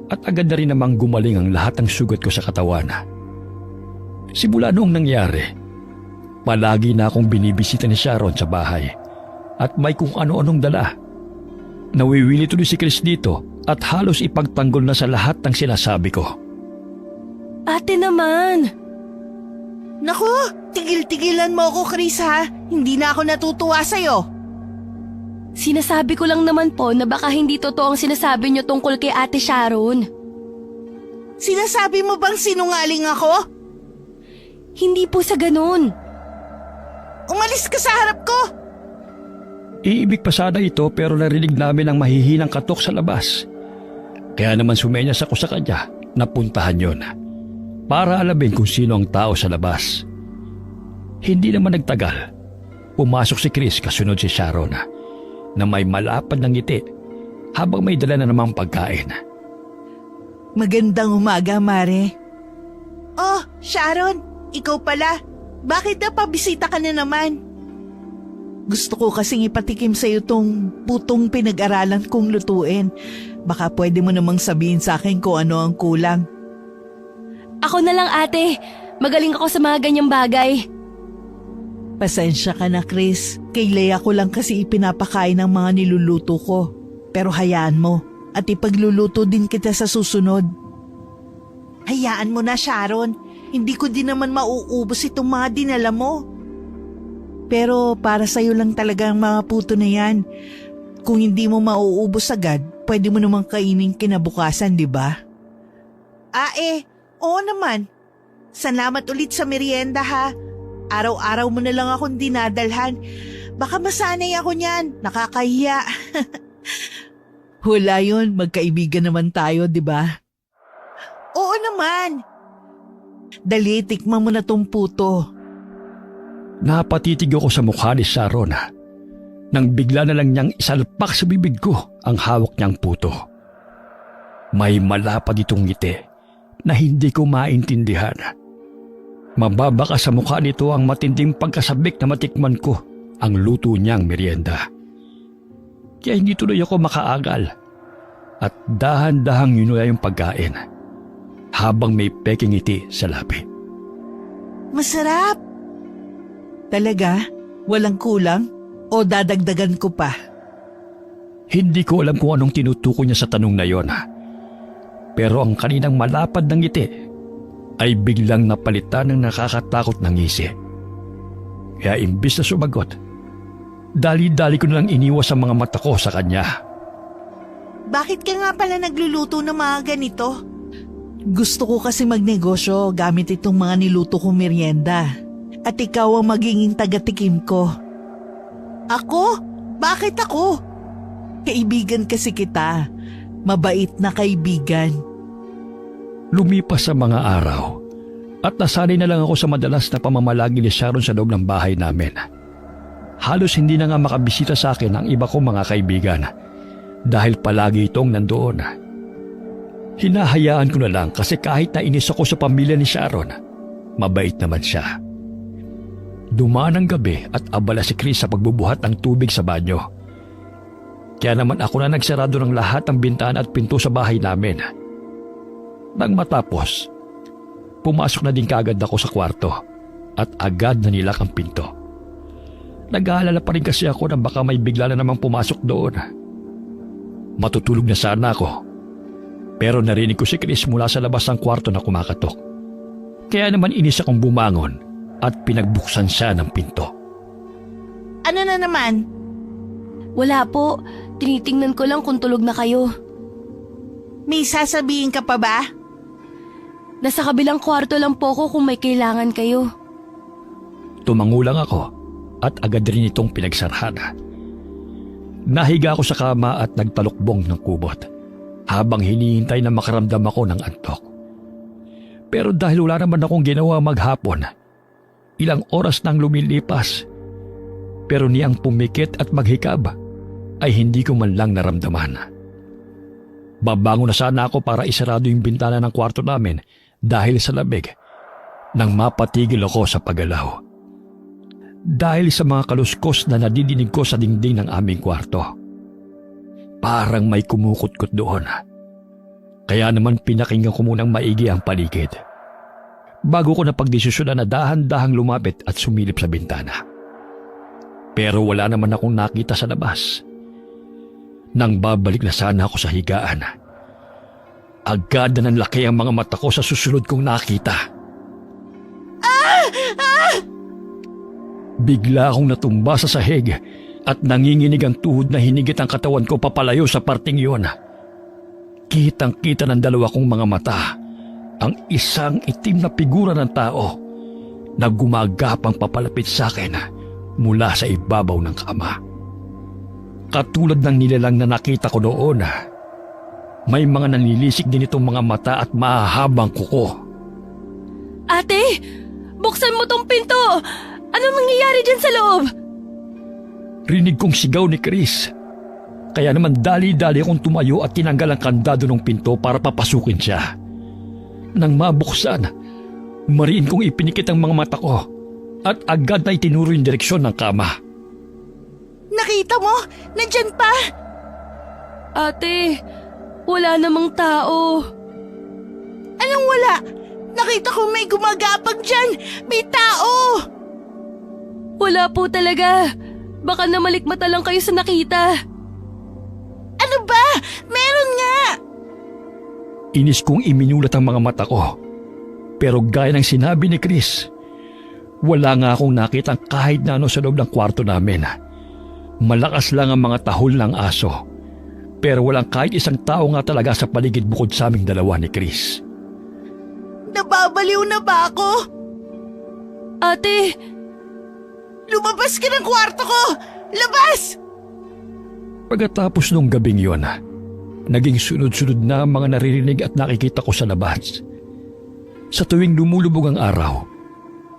B: at agad na rin namang gumaling ang lahat ng sugat ko sa katawan. Simula noong nangyari, palagi na akong binibisita ni Sharon sa bahay at may kung ano-anong dala. Nawiwili tuloy si Chris dito at halos ipagtanggol na sa lahat ng sinasabi ko.
D: Ate naman!
A: Naku, tigil-tigilan mo ako, Chris ha. Hindi na ako natutuwa sa'yo.
D: Sinasabi ko lang naman po na baka hindi totoo ang sinasabi niyo tungkol kay Ate Sharon.
A: Sinasabi mo bang sinungaling ako?
D: Hindi po sa ganun.
A: Umalis ka sa harap ko!
B: Iibig pa sana ito pero narinig namin ang mahihinang katok sa labas. Kaya naman sumenyas ako sa kanya na puntahan yon para alamin kung sino ang tao sa labas. Hindi naman nagtagal. Pumasok si Chris kasunod si Sharon na may malapad ng ngiti habang may dala na namang pagkain.
A: Magandang umaga, Mare. Oh, Sharon, ikaw pala. Bakit napabisita ka na naman? Gusto ko kasing ipatikim sa'yo tong putong pinag-aralan kong lutuin. Baka pwede mo namang sabihin sa akin kung ano ang kulang.
D: Ako na lang ate. Magaling ako sa mga ganyang bagay.
A: Pasensya ka na, Chris. Kay Leia ko lang kasi ipinapakain ang mga niluluto ko. Pero hayaan mo at ipagluluto din kita sa susunod. Hayaan mo na, Sharon. Hindi ko din naman mauubos itong mga dinala mo. Pero para sa'yo lang talaga ang mga puto na yan. Kung hindi mo mauubos agad, pwede mo namang kainin kinabukasan, di ba? Oo naman. Salamat ulit sa merienda ha. Araw-araw mo na lang akong dinadalhan. Baka masanay ako niyan. Nakakahiya. Wala yun. Magkaibigan naman tayo, di ba? Oo naman. Dali, tikman mo na tong puto.
B: Napatitig ako sa mukha ni Sharon nang bigla na lang niyang isalpak sa bibig ko ang hawak niyang puto. May malapad itong ngiti na hindi ko maintindihan. Mababaka sa mukha nito ang matinding pagkasabik na matikman ko ang luto niyang merienda. Kaya hindi tuloy ako makaagal at dahan-dahang yunula yung pagkain habang may peking ngiti sa labi.
A: Masarap! Talaga? Walang kulang? O dadagdagan ko pa?
B: Hindi ko alam kung anong tinutukoy niya sa tanong na yon. Pero ang kaninang malapad ng ngiti ay biglang napalitan ng nakakatakot na ngisi. Kaya imbis na sumagot, dali-dali ko na lang iniwas ang mga mata ko sa kanya.
A: Bakit ka nga pala nagluluto ng mga ganito? Gusto ko kasi magnegosyo gamit itong mga niluto kong merienda. At ikaw ang magiging taga-tikim ko. Ako? Bakit ako? Kaibigan kasi kita. Mabait na kaibigan.
B: Lumipas sa mga araw at nasanay na lang ako sa madalas na pamamalagi ni Sharon sa loob ng bahay namin. Halos hindi na nga makabisita sa akin ang iba kong mga kaibigan dahil palagi itong nandoon. Hinahayaan ko na lang kasi kahit na inis ako sa pamilya ni Sharon, mabait naman siya. Dumaan ang gabi at abala si Chris sa pagbubuhat ng tubig sa banyo. Kaya naman ako na nagsarado ng lahat ng bintana at pinto sa bahay namin. Nang matapos, pumasok na din kaagad ako sa kwarto at agad na nilak ang pinto. Nag-aalala pa rin kasi ako na baka may bigla na namang pumasok doon. Matutulog na sana ako, pero narinig ko si Chris mula sa labas ng kwarto na kumakatok. Kaya naman inis akong bumangon at pinagbuksan siya ng pinto.
A: Ano na naman?
D: Wala po. Tinitingnan ko lang kung tulog na kayo.
A: May sasabihin ka pa ba?
D: Nasa kabilang kwarto lang po ako kung may kailangan kayo.
B: Tumangulang ako at agad rin itong pinagsarhan. Nahiga ako sa kama at nagtalukbong ng kubot habang hinihintay na makaramdam ako ng antok. Pero dahil wala naman akong ginawa maghapon, ilang oras nang lumilipas, pero niyang pumikit at maghikab ay hindi ko man lang naramdaman. Babangon na sana ako para isarado yung bintana ng kwarto namin dahil sa lamig nang mapatigil ako sa paggalaw. Dahil sa mga kaluskos na nadidinig ko sa dingding ng aming kwarto. Parang may kumukutkot doon. Kaya naman pinakinggan ko munang maigi ang paligid bago ko napagdesisyonan na dahan-dahang lumapit at sumilip sa bintana. Pero wala naman akong nakita sa labas. Nang babalik na sana ako sa higaan, agad na nanlaki ang mga mata ko sa susunod kong nakita. Bigla akong natumba sa sahig at nanginginig ang tuhod na hinigit ang katawan ko papalayo sa parting iyon. Kitang-kita ng dalawa kong mga mata ang isang itim na figura ng tao na gumagapang papalapit sa akin mula sa ibabaw ng kama. Katulad ng nilalang na nakita ko noon, may mga nanilisik din itong mga mata at mahahabang kuko.
D: Ate! Buksan mo tong pinto! Anong nangyayari dyan sa loob?
B: Rinig kong sigaw ni Chris. Kaya naman dali-dali akong tumayo at tinanggal ang kandado ng pinto para papasukin siya. Nang mabuksan, mariin kong ipinikit ang mga mata ko at agad na itinuro yung direksyon ng kama.
A: Nakita mo? Nandyan pa!
D: Ate, wala namang tao.
A: Anong wala? Nakita ko may gumagapag dyan! May tao!
D: Wala po talaga. Baka namalikmata lang kayo sa nakita.
A: Ano ba? Meron nga!
B: Inis kong iminulat ang mga mata ko. Pero gaya ng sinabi ni Chris, wala nga akong nakitang kahit na ano sa loob ng kwarto namin. Malakas lang ang mga tahol ng aso. Pero walang kahit isang tao nga talaga sa paligid bukod sa aming dalawa ni Chris.
A: Nababaliw na ba ako?
D: Ate!
A: Lumabas ka ng kwarto ko! Labas!
B: Pagkatapos nung gabing yon, naging sunod-sunod na ang mga naririnig at nakikita ko sa labas. Sa tuwing lumulubog ang araw,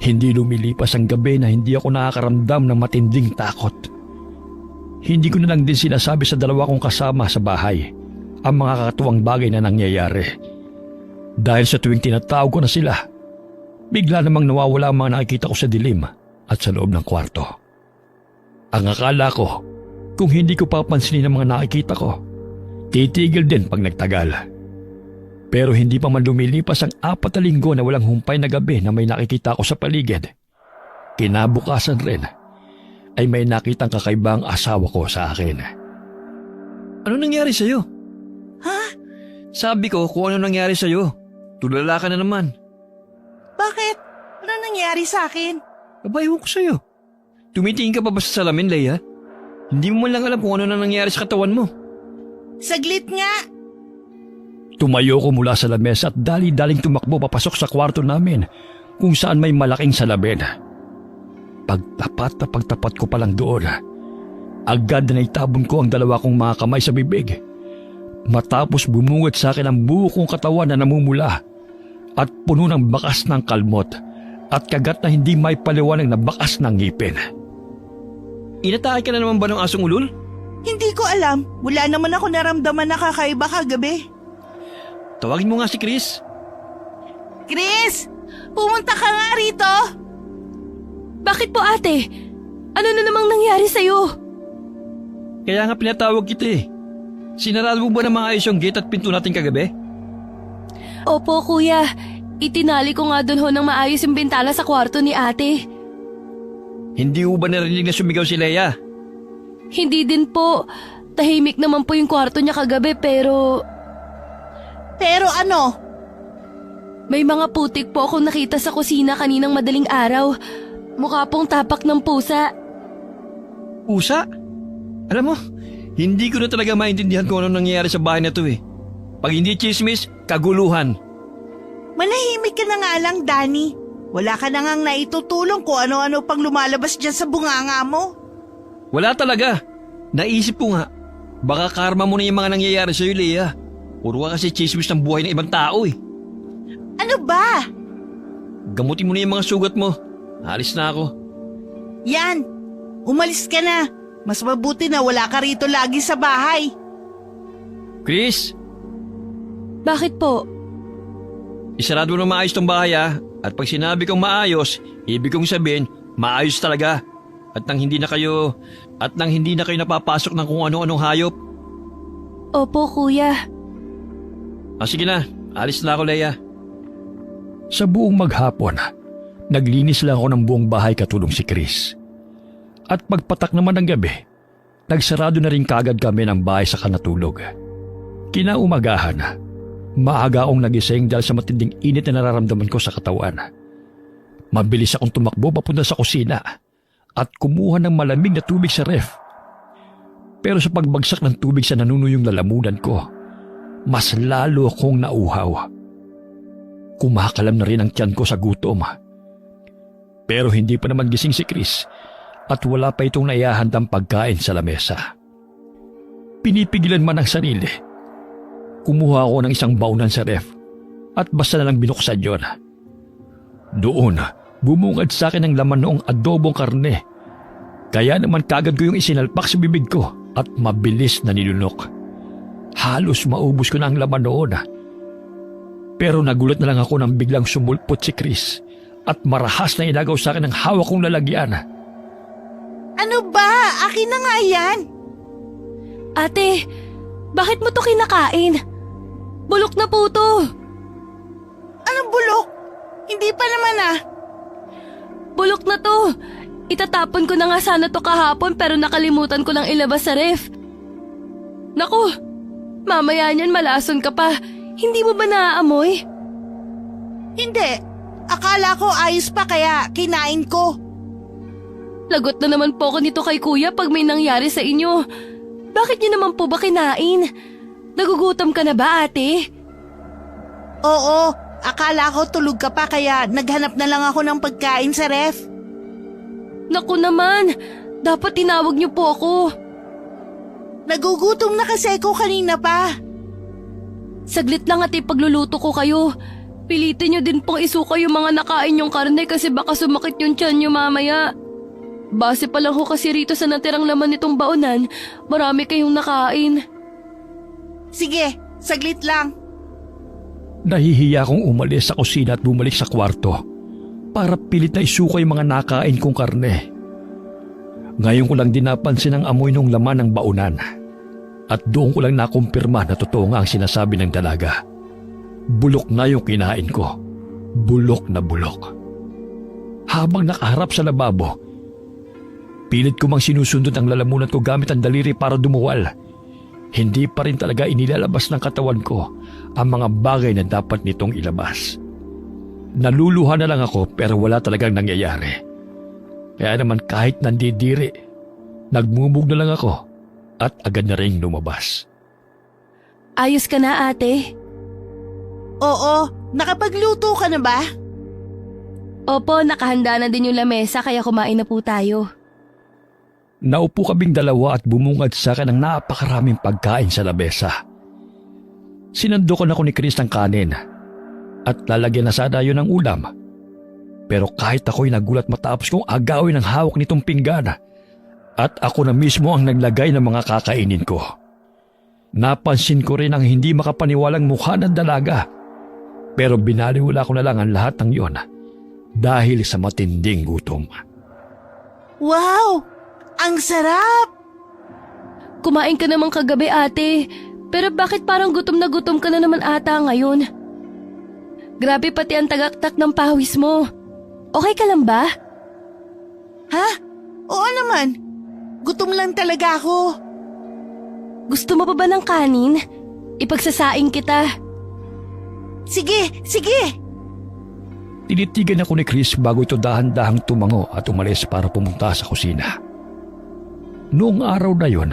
B: hindi lumilipas ang gabi na hindi ako nakakaramdam ng matinding takot. Hindi ko na lang din sinasabi sa dalawa kong kasama sa bahay ang mga kakatuwang bagay na nangyayari. Dahil sa tuwing tinatawag ko na sila, bigla namang nawawala ang mga nakikita ko sa dilim at sa loob ng kwarto. Ang akala ko, kung hindi ko papansinin ang mga nakikita ko, titigil din pag nagtagal. Pero hindi pa man lumilipas ang 4 na linggo na walang humpay na gabi na may nakikita ko sa paligid. Kinabukasan rin ay may nakitang kakaibang asawa ko sa akin.
C: Ano nangyari sa'yo?
A: Ha?
C: Sabi ko kung ano nangyari sa'yo. Tulala ka na naman.
A: Bakit? Ano nangyari sa akin?
C: Babae ko sa'yo. Tumitingin ka pa ba sa salamin, Leia? Hindi mo man lang alam kung ano na nangyari sa katawan mo.
A: Saglit nga!
B: Tumayo ko mula sa lamesa at dali-daling tumakbo papasok sa kwarto namin kung saan may malaking salamin. Pagtapat ko pa lang doon, agad na itabon ko ang dalawa kong mga kamay sa bibig. Matapos bumungad sa akin ang buo kong katawan na namumula at puno ng bakas ng kalmot at kagat na hindi may paliwanag na bakas ng ngipin.
C: Inatake ka na naman ba ng asong ulol?
A: Hindi ko alam. Wala naman ako naramdaman na kakaiba kagabi.
C: Tawagin mo nga si Chris.
A: Chris! Pumunta ka nga rito!
D: Bakit po ate? Ano na namang nangyari sa'yo?
C: Kaya nga pinatawag kita eh. Sinarado mo ba na maayos yung gate at pinto natin kagabi?
D: Opo kuya, itinali ko nga dun ho ng maayos yung bintana sa kwarto ni ate.
C: Hindi mo ba narinig na sumigaw si Leia?
D: Hindi din po. Tahimik naman po yung kwarto niya kagabi pero
A: Pero ano?
D: may mga putik po akong nakita sa kusina kaninang madaling araw. Mukha pong tapak ng pusa.
C: Pusa? Alam mo, hindi ko na talaga maintindihan kung ano nangyayari sa bahay na to eh. Pag hindi chismis, kaguluhan.
A: Manahimik ka na nga lang, Danny. Wala ka na ngang naitutulong kung ano-ano pang lumalabas dyan sa bunganga mo.
C: Wala talaga. Naisip ko nga, baka karma mo na yung mga nangyayari sa'yo, Leia. Puro ka kasi chismis ng buhay ng ibang tao eh.
A: Ano ba?
C: Gamutin mo na yung mga sugat mo. Alis na ako.
A: Yan, umalis ka na. Mas mabuti na wala ka rito lagi sa bahay.
C: Chris,
D: Bakit po?
C: isarado mo na maayos tong bahay ah. At pag sinabi kong maayos, ibig kong sabihin, maayos talaga. At nang hindi na kayo napapasok ng kung ano-anong hayop.
D: Opo kuya.
C: Sige na, alis na ako, Leia.
B: Sa buong maghapon, naglinis lang ako ng buong bahay katulong si Chris. At pagpatak naman ng gabi, nagsarado na rin kagad kami ng bahay sa kanatulog. Kinaumagahan, maaga akong nagising dahil sa matinding init na nararamdaman ko sa katawan. Mabilis akong tumakbo papunta sa kusina at kumuha ng malamig na tubig sa ref. Pero sa pagbagsak ng tubig sa nanunuyong lalamunan ko, mas lalo akong nauhaw. Kumakalam na rin ang tiyan ko sa gutom. Pero hindi pa naman gising si Chris at wala pa itong naihahandang pagkain sa lamesa. Pinipigilan man ang sarili. Kumuha ako ng isang baunan sa ref at basta na lang binuksan yon. Doon, bumungad sa akin ang laman noong adobong karne. Kaya naman kagad ko yung isinalpak sa bibig ko at mabilis na nilunok. Halos maubos ko na ang laman noon. Pero nagulat na lang ako nang biglang sumulpot si Chris at marahas na inagaw sa akin ang hawak kong lalagyan.
A: Ano ba? Akin na nga yan.
D: Ate, bakit mo to kinakain? Bulok na po to.
A: Anong bulok? Hindi pa naman ah.
D: Bulok na to. Itatapon ko na nga sana to kahapon pero nakalimutan ko lang ilabas sa ref. Naku, mamaya niyan malason ka pa. Hindi mo ba naaamoy?
A: Hindi. Akala ko ayos pa kaya kinain ko.
D: Lagot na naman po ako nito kay kuya pag may nangyari sa inyo. Bakit niyo naman po ba kinain? Nagugutom ka na ba ate?
A: Oo, akala ko tulog ka pa kaya naghanap na lang ako ng pagkain sa ref.
D: Naku naman, dapat tinawag niyo po ako.
A: Nagugutom na kasi ko kanina pa.
D: Saglit lang ate pagluluto ko kayo. Pilitin niyo din pong isuka yung mga nakain yung karne kasi baka sumakit yung tiyan niyo mamaya. Base pa lang ho kasi rito sa natirang laman nitong baonan, marami kayong nakain.
A: Sige, saglit lang.
B: Nahihiya akong umalis sa kusina at bumalik sa kwarto para pilit na isuka yung mga nakain kong karne. Ngayon ko lang din napansin ang amoy ng laman ng baonan at doon ko lang nakumpirma na totoo nga ang sinasabi ng dalaga. Bulok na yung kinain ko. Bulok na bulok. Habang nakaharap sa lababo, pilit ko mang sinusundot ang lalamunan ko gamit ang daliri para dumuwal. Hindi pa rin talaga inilalabas ng katawan ko ang mga bagay na dapat nitong ilabas. Naluluha na lang ako pero wala talagang nangyayari. Kaya naman kahit nandidiri, nagmumug na lang ako at agad na rin lumabas.
D: Ayos ka na ate?
A: Oo, nakapagluto ka na ba?
D: Opo, nakahanda na din yung lamesa kaya kumain na po tayo.
B: Naupo kaming dalawa at bumungad sa akin ang napakaraming pagkain sa labesa. Sinandukan ako ni Chris ng kanin at lalagyan na sana yun ng ulam. Pero kahit ako'y nagulat matapos kong agawin ang hawak nitong pinggan at ako na mismo ang naglagay ng mga kakainin ko. Napansin ko rin ang hindi makapaniwalang mukha ng dalaga. Pero binaliwala ko na lang ang lahat ng iyon dahil sa matinding gutom.
A: Wow! Ang sarap!
D: Kumain ka naman kagabi ate, pero bakit parang gutom na gutom ka na naman ata ngayon? Grabe pati ang tagaktak ng pawis mo. Okay ka lang ba?
A: Ha? Oo naman. Gutom lang talaga ako.
D: Gusto mo pa ba ng kanin? Ipagsasaing kita.
A: Sige, sige!
B: Tinitigan ako ni Chris bago ito dahan-dahang tumango at umalis para pumunta sa kusina. Noong araw na yon,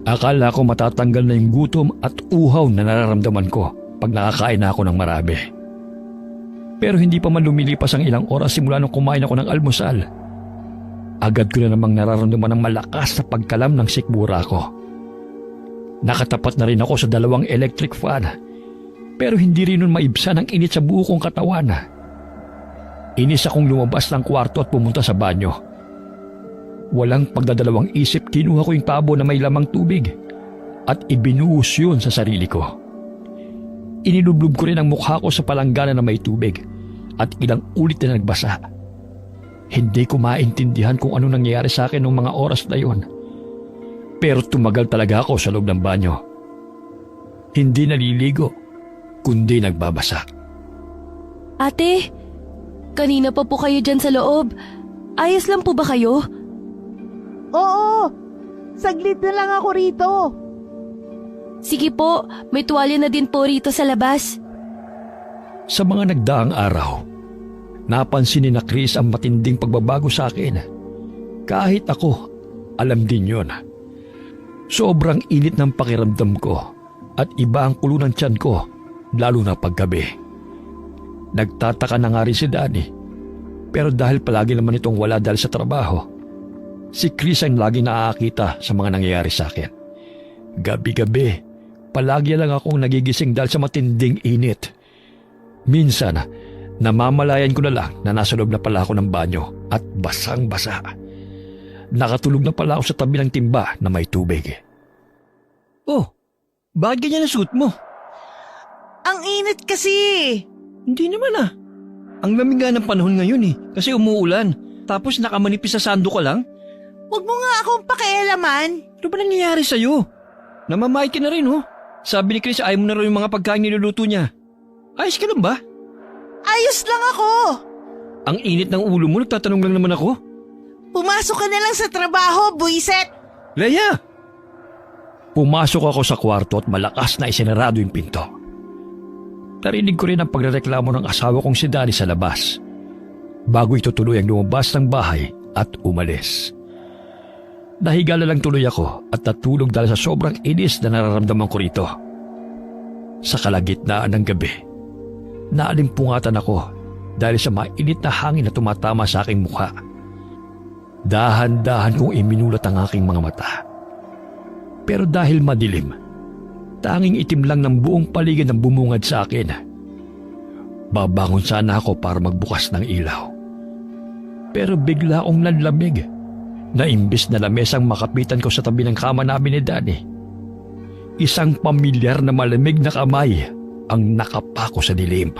B: akala ko matatanggal na yung gutom at uhaw na nararamdaman ko pag nakakain na ako ng marami. Pero hindi pa man lumilipas ang ilang oras simula nung kumain ako ng almusal. Agad ko na namang nararamdaman ng malakas na pagkalam ng sikmura ko. Nakatapat na rin ako sa 2 electric fan, pero hindi rin nun maibsan ang init sa buo kong katawan. Inis akong lumabas ng kwarto at pumunta sa banyo. Walang pagdadalawang isip, kinuha ko yung tabo na may lamang tubig at ibinuhos yun sa sarili ko. Inilublob ko rin ang mukha ko sa palanggana na may tubig at ilang ulit na nagbasa. Hindi ko maintindihan kung ano nangyayari sa akin noong mga oras na yon. Pero tumagal talaga ako sa loob ng banyo. Hindi naliligo, kundi nagbabasa.
D: Ate, kanina pa po kayo dyan sa loob. Ayos lang po ba kayo?
A: Oo! Saglit na lang ako rito.
D: Sige po, may tuwalya na din po rito sa labas.
B: Sa mga nagdaang araw, napansin ni na Chris ang matinding pagbabago sa akin. Kahit ako, alam din yon. Sobrang init ng pakiramdam ko at iba ang kulo ng tiyan ko, lalo na paggabi. Nagtataka na nga rin si Danny, pero dahil palagi naman itong wala dahil sa trabaho, si Chris ang laging nakakita sa mga nangyayari sa akin. Gabi-gabi, palagi lang akong nagigising dahil sa matinding init. Minsan, namamalayan ko na lang na nasa loob na pala ako ng banyo at basang-basa. Nakatulog na pala ako sa tabi ng timba na may tubig.
C: Oh, bakit ganyan ang suot mo?
A: Ang init kasi.
C: Hindi naman ah. Ang lamig nga ng panahon ngayon kasi umuulan. Tapos nakamanipis sa sando ka lang.
A: Huwag mo nga akong pakialaman.
C: Ano ba nangyayari sa'yo? Namamahid ka na rin Sabi ni Chris ayaw mo na rin yung mga pagkain niluluto niya. Ayos ka lang ba?
A: Ayos lang ako.
C: Ang init ng ulo mo, nagtatanong lang naman ako.
A: Pumasok ka na lang sa trabaho, buiset.
C: Leia!
B: Pumasok ako sa kwarto at malakas na isinarado yung pinto. Narinig ko rin ang pagrereklamo ng asawa kong si Danny sa labas. Bago ito tuloy ang lumabas ng bahay at umalis. Nahiga na lang tuloy ako at natulog dahil sa sobrang inis na nararamdaman ko rito. Sa kalagitnaan ng gabi, naalimpungatan ako dahil sa mainit na hangin na tumatama sa aking mukha. Dahan-dahan kong iminulat ang aking mga mata. Pero dahil madilim, tanging itim lang ng buong paligid ang bumungad sa akin. Babangon sana ako para magbukas ng ilaw. Pero bigla akong nanlamig na imbis na lamesang makapitan ko sa tabi ng kama namin ni Danny, isang pamilyar na malamig na kamay ang nakapako sa dilim.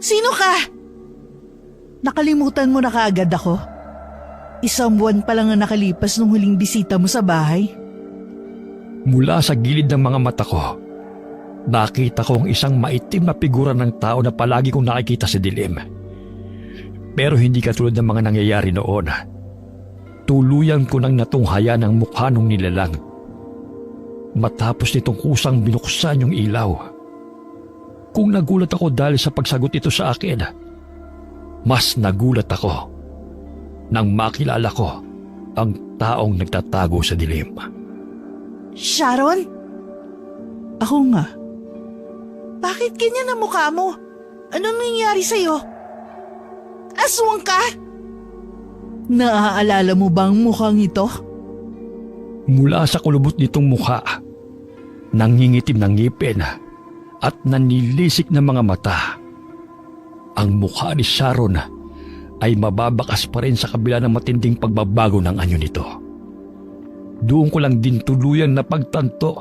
A: Sino ka? Nakalimutan mo na kaagad ako. Isang buwan pa lang ang nakalipas nung huling bisita mo sa bahay.
B: Mula sa gilid ng mga mata ko, nakita ko ang isang maitim na figura ng tao na palagi kong nakikita sa dilim. Pero hindi katulad ng mga nangyayari noon. Tuluyan ko nang natunghayan ang mukha ng nilalang. Matapos nitong kusang binuksan yung ilaw. Kung nagulat ako dahil sa pagsagot ito sa akin, mas nagulat ako nang makilala ko ang taong nagtatago sa dilim.
A: Sharon? Ako nga. Bakit ganyan ang mukha mo? Anong nangyari sa'yo? Aswang ka? Naaalala mo bang mukhang ito?
B: Mula sa kulubot nitong mukha, nangingitim ng ngipin at nanilisik na mga mata, ang mukha ni Sharon ay mababakas pa rin sa kabila ng matinding pagbabago ng anyo nito. Doon ko lang din tuluyang napagtanto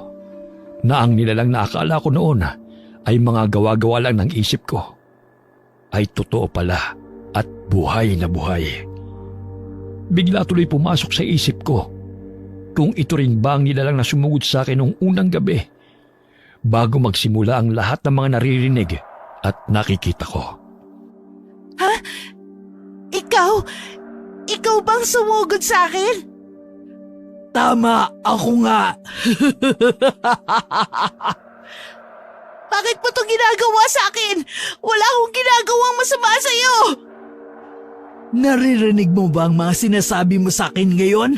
B: na ang nilalang na akala ko noon ay mga gawa-gawa lang ng isip ko ay totoo pala at buhay na buhay. Bigla tuloy pumasok sa isip ko kung ito rin ba ang nilalang na sumugod sa akin noong unang gabi bago magsimula ang lahat ng mga naririnig at nakikita ko.
A: Ha? Ikaw? Ikaw bang sumugod sa akin?
E: Tama, ako nga.
A: Bakit mo to ginagawa sa akin? Wala akong ginagawang masama sa'yo!
E: Naririnig mo ba ang mga sinasabi mo sa akin ngayon?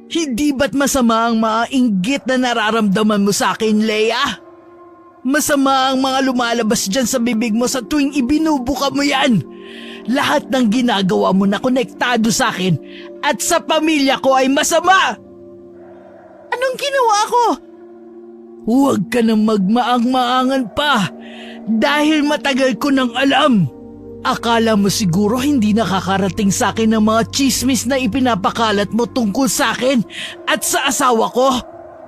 E: Hindi ba't masama ang mga inggit na nararamdaman mo sa akin, Leia? Masama ang mga lumalabas dyan sa bibig mo sa tuwing ibinubuka mo yan. Lahat ng ginagawa mo na konektado sa akin at sa pamilya ko ay masama.
A: Anong ginawa ko?
E: Huwag ka nang magmaang-maangan pa dahil matagal ko nang alam. Akala mo siguro hindi nakakarating sa akin ang mga chismis na ipinapakalat mo tungkol sa akin at sa asawa ko.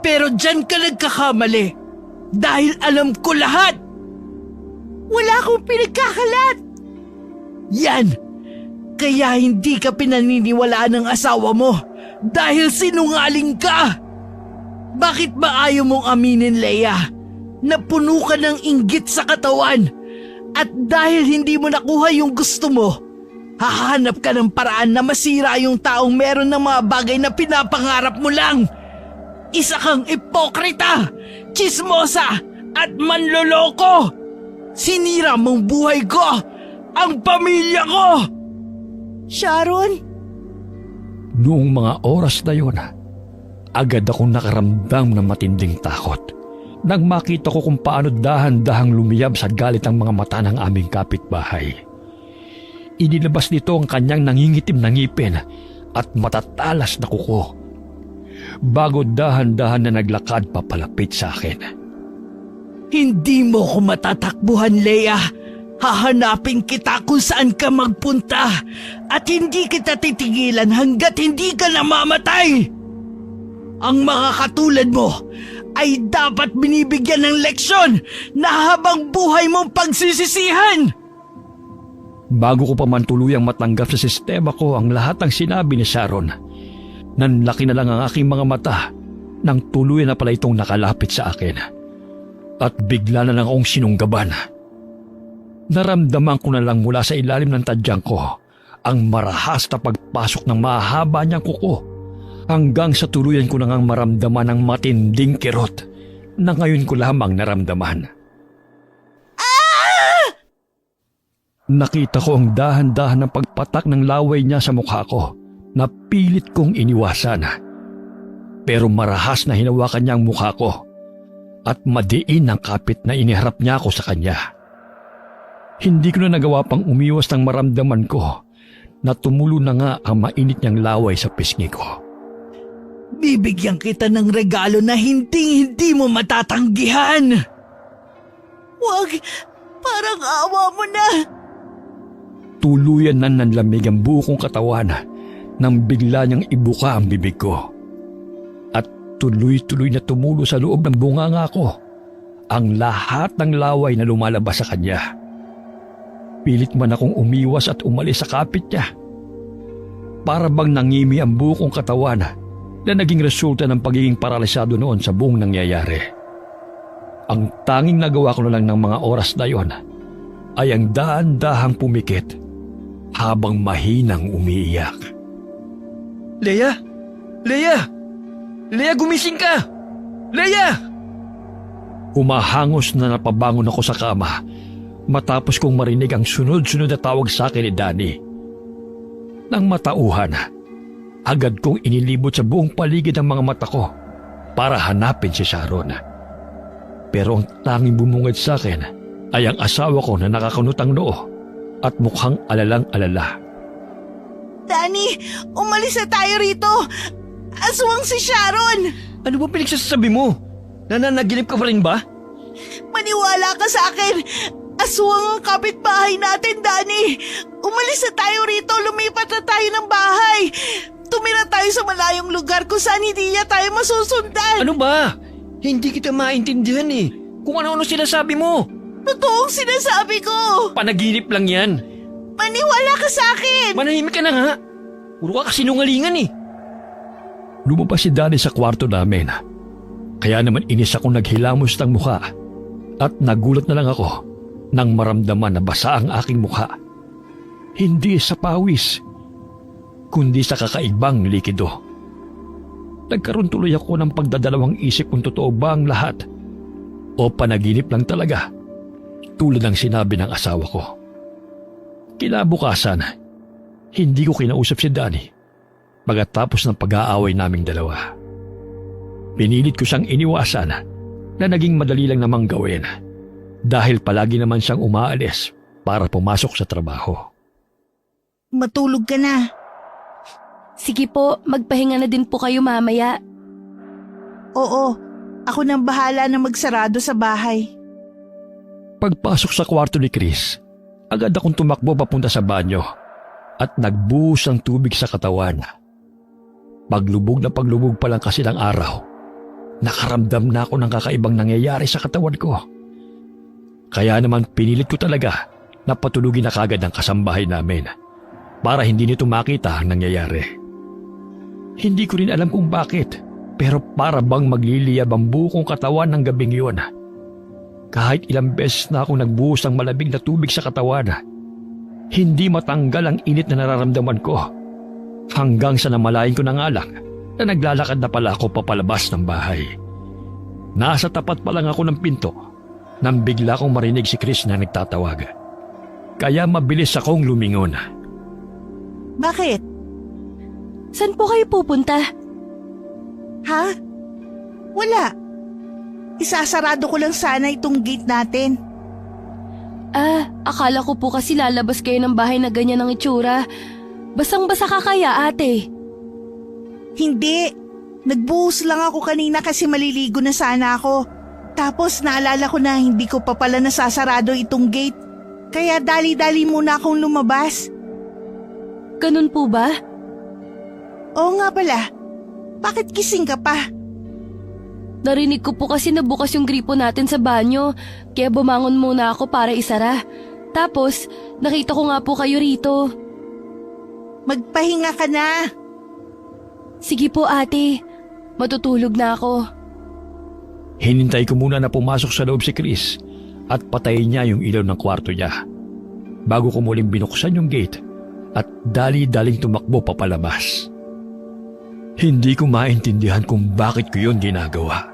E: Pero dyan ka nagkakamali dahil alam ko lahat.
A: Wala akong pinagkakalat!
E: Yan! Kaya hindi ka pinaniniwalaan ng asawa mo dahil sinungaling ka! Bakit ba ayaw mong aminin, Leia, na puno ka ng inggit sa katawan? At dahil hindi mo nakuha yung gusto mo, hahanap ka ng paraan na masira yung taong meron ng mga bagay na pinapangarap mo lang. Isa kang ipokrita, tsismosa at manloloko. Sinira mong buhay ko, ang pamilya ko.
A: Sharon?
B: Noong mga oras na yun, agad akong nakaramdam ng matinding takot nang makita ko kung paano dahan-dahang lumiyab sa galit ang mga mata ng aming kapitbahay. Inilabas nito ang kanyang nangingitim na ngipin at matatalas na kuko bago dahan-dahan na naglakad papalapit sa akin.
E: Hindi mo ko matatakbuhan, Leia. Hahanapin kita kung saan ka magpunta at hindi kita titigilan hanggat hindi ka namamatay. Ang mga katulad mo ay dapat binibigyan ng leksyon na habang buhay mong pagsisisihan.
B: Bago ko pa man tuluyang matanggap sa sistema ko ang lahat ng sinabi ni Sharon, nanlaki na lang ang aking mga mata nang tuluyan na pala itong nakalapit sa akin. At bigla na lang akong sinunggaban. Naramdaman ko na lang mula sa ilalim ng tadyang ko ang marahas na pagpasok ng mahaba niyang kuko hanggang sa tuluyan ko nang maramdaman ang matinding kirot na ngayon ko lamang naramdaman. Nakita ko ang dahan-dahan ng pagpatak ng laway niya sa mukha ko na pilit kong iniwasan. Pero marahas na hinawakan niya ang mukha ko at madiin ang kapit na iniharap niya ako sa kanya. Hindi ko na nagawa pang umiwas ng maramdaman ko na tumulo na nga ang mainit niyang laway sa pisngi ko.
E: Bibigyan kita ng regalo na hindi mo matatanggihan.
A: Wag! Parang awa mo na!
B: Tuluyan na nanlamig ang buo kong katawan nang bigla niyang ibuka ang bibig ko. At tuloy-tuloy na tumulo sa loob ng bunganga ko ang lahat ng laway na lumalabas sa kanya. Pilit man akong umiwas at umalis sa kapit niya. Para bang nangimi ang buo kong katawan na naging resulta ng pagiging paralisado noon sa buong nangyayari. Ang tanging nagawa ko na lang ng mga oras na yon ay ang dahan-dahang pumikit habang mahinang umiiyak.
C: Leia! Leia! Leia, gumising ka! Leia!
B: Humahangos na napabangon ako sa kama matapos kong marinig ang sunod-sunod na tawag sa akin ni Danny. Nang matauhan, agad kong inilibot sa buong paligid ang mga mata ko para hanapin si Sharon. Pero ang tanging bumungad sa akin ay ang asawa ko na nakakunutang noo at mukhang alalang-alala.
A: Danny, umalis na tayo rito! Aswang si Sharon!
C: Ano ba pinagsasabi mo? Nananaginip ka pa rin ba?
A: Maniwala ka sa akin! Aswang ang kapitbahay natin, Danny! Umalis na tayo rito, lumipat na tayo ng bahay! Tumira tayo sa malayong lugar kung saan hindi niya tayo masusundan!
C: Ano ba? Hindi kita maintindihan eh. Kung ano-ano sinasabi mo.
A: Totoong sinasabi ko!
C: Panaginip lang yan.
A: Maniwala ka sa akin!
C: Manahimik ka na nga. Puro ka kasinungalingan eh.
B: Lumabas si Danny sa kwarto namin. Kaya naman inis akong naghilamos ng mukha at nagulat na lang ako nang maramdaman na basa ang aking mukha. Hindi sa pawis, kundi sa kakaibang likido. Nagkaroon tuloy ako ng pagdadalawang isip kung totoo ba ang lahat o panaginip lang talaga, tulad ng sinabi ng asawa ko. Kinabukasan, hindi ko kinausap si Danny pagkatapos ng pag-aaway naming dalawa. Pinilit ko siyang iniwasan na naging madali lang namang gawin dahil palagi naman siyang umaalis para pumasok sa trabaho.
A: Matulog ka na.
D: Sige po, magpahinga na din po kayo mamaya.
A: Oo, ako nang bahala na magsarado sa bahay.
B: Pagpasok sa kwarto ni Chris, agad akong tumakbo papunta sa banyo at nagbuhos ng tubig sa katawan. Paglubog pa lang kasi ng araw, nakaramdam na ako ng kakaibang nangyayari sa katawan ko. Kaya naman pinilit ko talaga na patulugin na kagad ang kasambahay namin para hindi nito makita ang nangyayari. Hindi ko rin alam kung bakit, pero para bang magliliyab ang buo kong katawan ng gabing yun. Kahit ilang beses na akong nagbuhos ng malamig na tubig sa katawan, hindi matanggal ang init na nararamdaman ko. Hanggang sa namalayan ko na nga lang na naglalakad na pala ako papalabas ng bahay. Nasa tapat pa lang ako ng pinto nang bigla kong marinig si Chris na nagtatawag. Kaya mabilis akong lumingon.
A: Bakit?
D: Saan po kayo pupunta?
A: Ha? Wala. Isasarado ko lang sana itong gate natin.
D: Akala ko po kasi lalabas kayo ng bahay na ganyan ang itsura. Basang-basa ka kaya, ate?
A: Hindi. Nagbuhos lang ako kanina kasi maliligo na sana ako. Tapos naalala ko na hindi ko pa pala nasasarado itong gate. Kaya dali-dali muna akong lumabas.
D: Ganun po ba?
A: Oo nga pala. Bakit gising ka pa?
D: Narinig ko po kasi nabukas yung gripo natin sa banyo, kaya bumangon muna ako para isara. Tapos, nakita ko nga po kayo rito.
A: Magpahinga ka na.
D: Sige po ate, matutulog na ako.
B: Hinintay ko muna na pumasok sa loob si Chris at patayin niya yung ilaw ng kwarto niya bago ko muling binuksan yung gate at dali-daling tumakbo papalabas. Hindi ko maintindihan kung bakit ko yun ginagawa.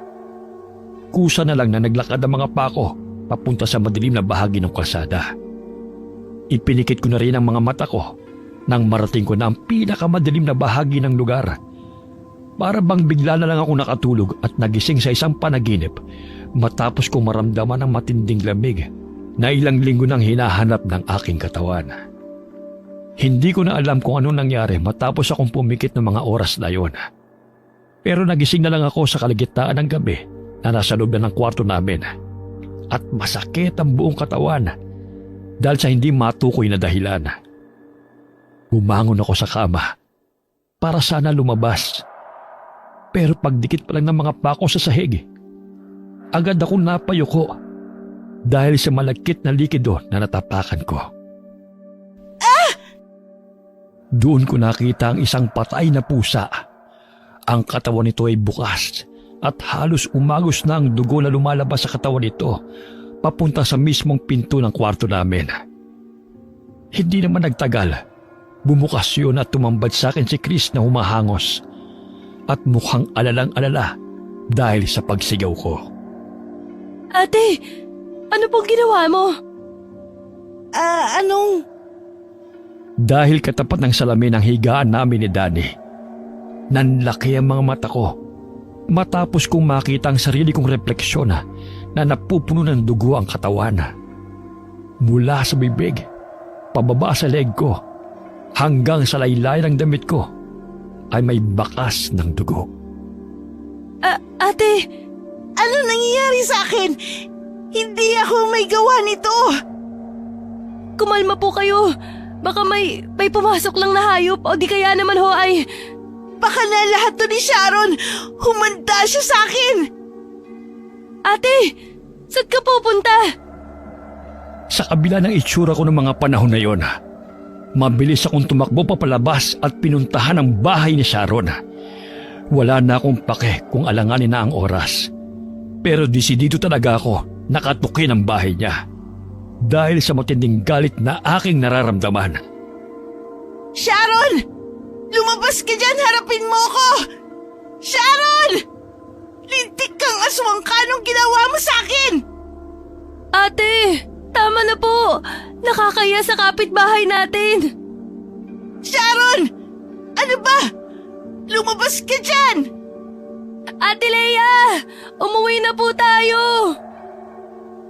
B: Kusa na lang na naglakad ang mga pako papunta sa madilim na bahagi ng kalsada. Ipinikit ko na rin ang mga mata ko nang marating ko na ang pinakamadilim na bahagi ng lugar. Para bang bigla na lang ako nakatulog at nagising sa isang panaginip matapos kong maramdaman ang matinding lamig na ilang linggo nang hinahanap ng aking katawan. Hindi ko na alam kung anong nangyari matapos akong pumikit ng mga oras na yon. Pero nagising na lang ako sa kalagitnaan ng gabi na nasa loob na ng kwarto namin. At masakit ang buong katawan dahil sa hindi matukoy na dahilan. Bumangon ako sa kama para sana lumabas. Pero pagdikit pa lang ng mga pako sa sahig, agad akong napayuko dahil sa malagkit na likido na natapakan ko. Doon ko nakita ang isang patay na pusa. Ang katawan nito ay bukas at halos umagos na ang dugo na lumalabas sa katawan nito papunta sa mismong pinto ng kwarto namin. Hindi naman nagtagal, bumukas yun at tumambad sa akin si Chris na humahangos at mukhang alalang-alala dahil sa pagsigaw ko.
D: Ate, ano pong ginawa mo?
A: Anong?
B: Dahil katapat ng salamin ang higaan namin ni Danny, nanlaki ang mga mata ko matapos kong makita ang sarili kong refleksyon na napupuno ng dugo ang katawan. Mula sa bibig, pababa sa leg ko, hanggang sa laylay ng damit ko ay may bakas ng dugo.
D: Ate,
A: Ano nangyayari sa akin? Hindi ako may gawa nito.
D: kumalma po kayo. Baka may pumasok lang na hayop o di kaya naman ho ay...
A: Baka na lahat to ni Sharon. Humanda siya sa akin.
D: Ate, saan ka pupunta?
B: Sa kabila ng itsura ko ng mga panahon na yon, mabilis akong tumakbo papalabas at pinuntahan ang bahay ni Sharon. Wala na akong pake kung alanganin na ang oras. Pero desidido talaga ako nakatukin ang bahay niya dahil sa matinding galit na aking nararamdaman.
A: Sharon! Lumabas ka dyan! Harapin mo ko! Sharon! Lintik kang aswang ka! Anong ginawa mo sa akin?
D: Ate, tama na po. Nakakaya sa kapitbahay natin.
A: Sharon! Ano ba? Lumabas ka dyan!
D: Ate Leia, umuwi na po tayo.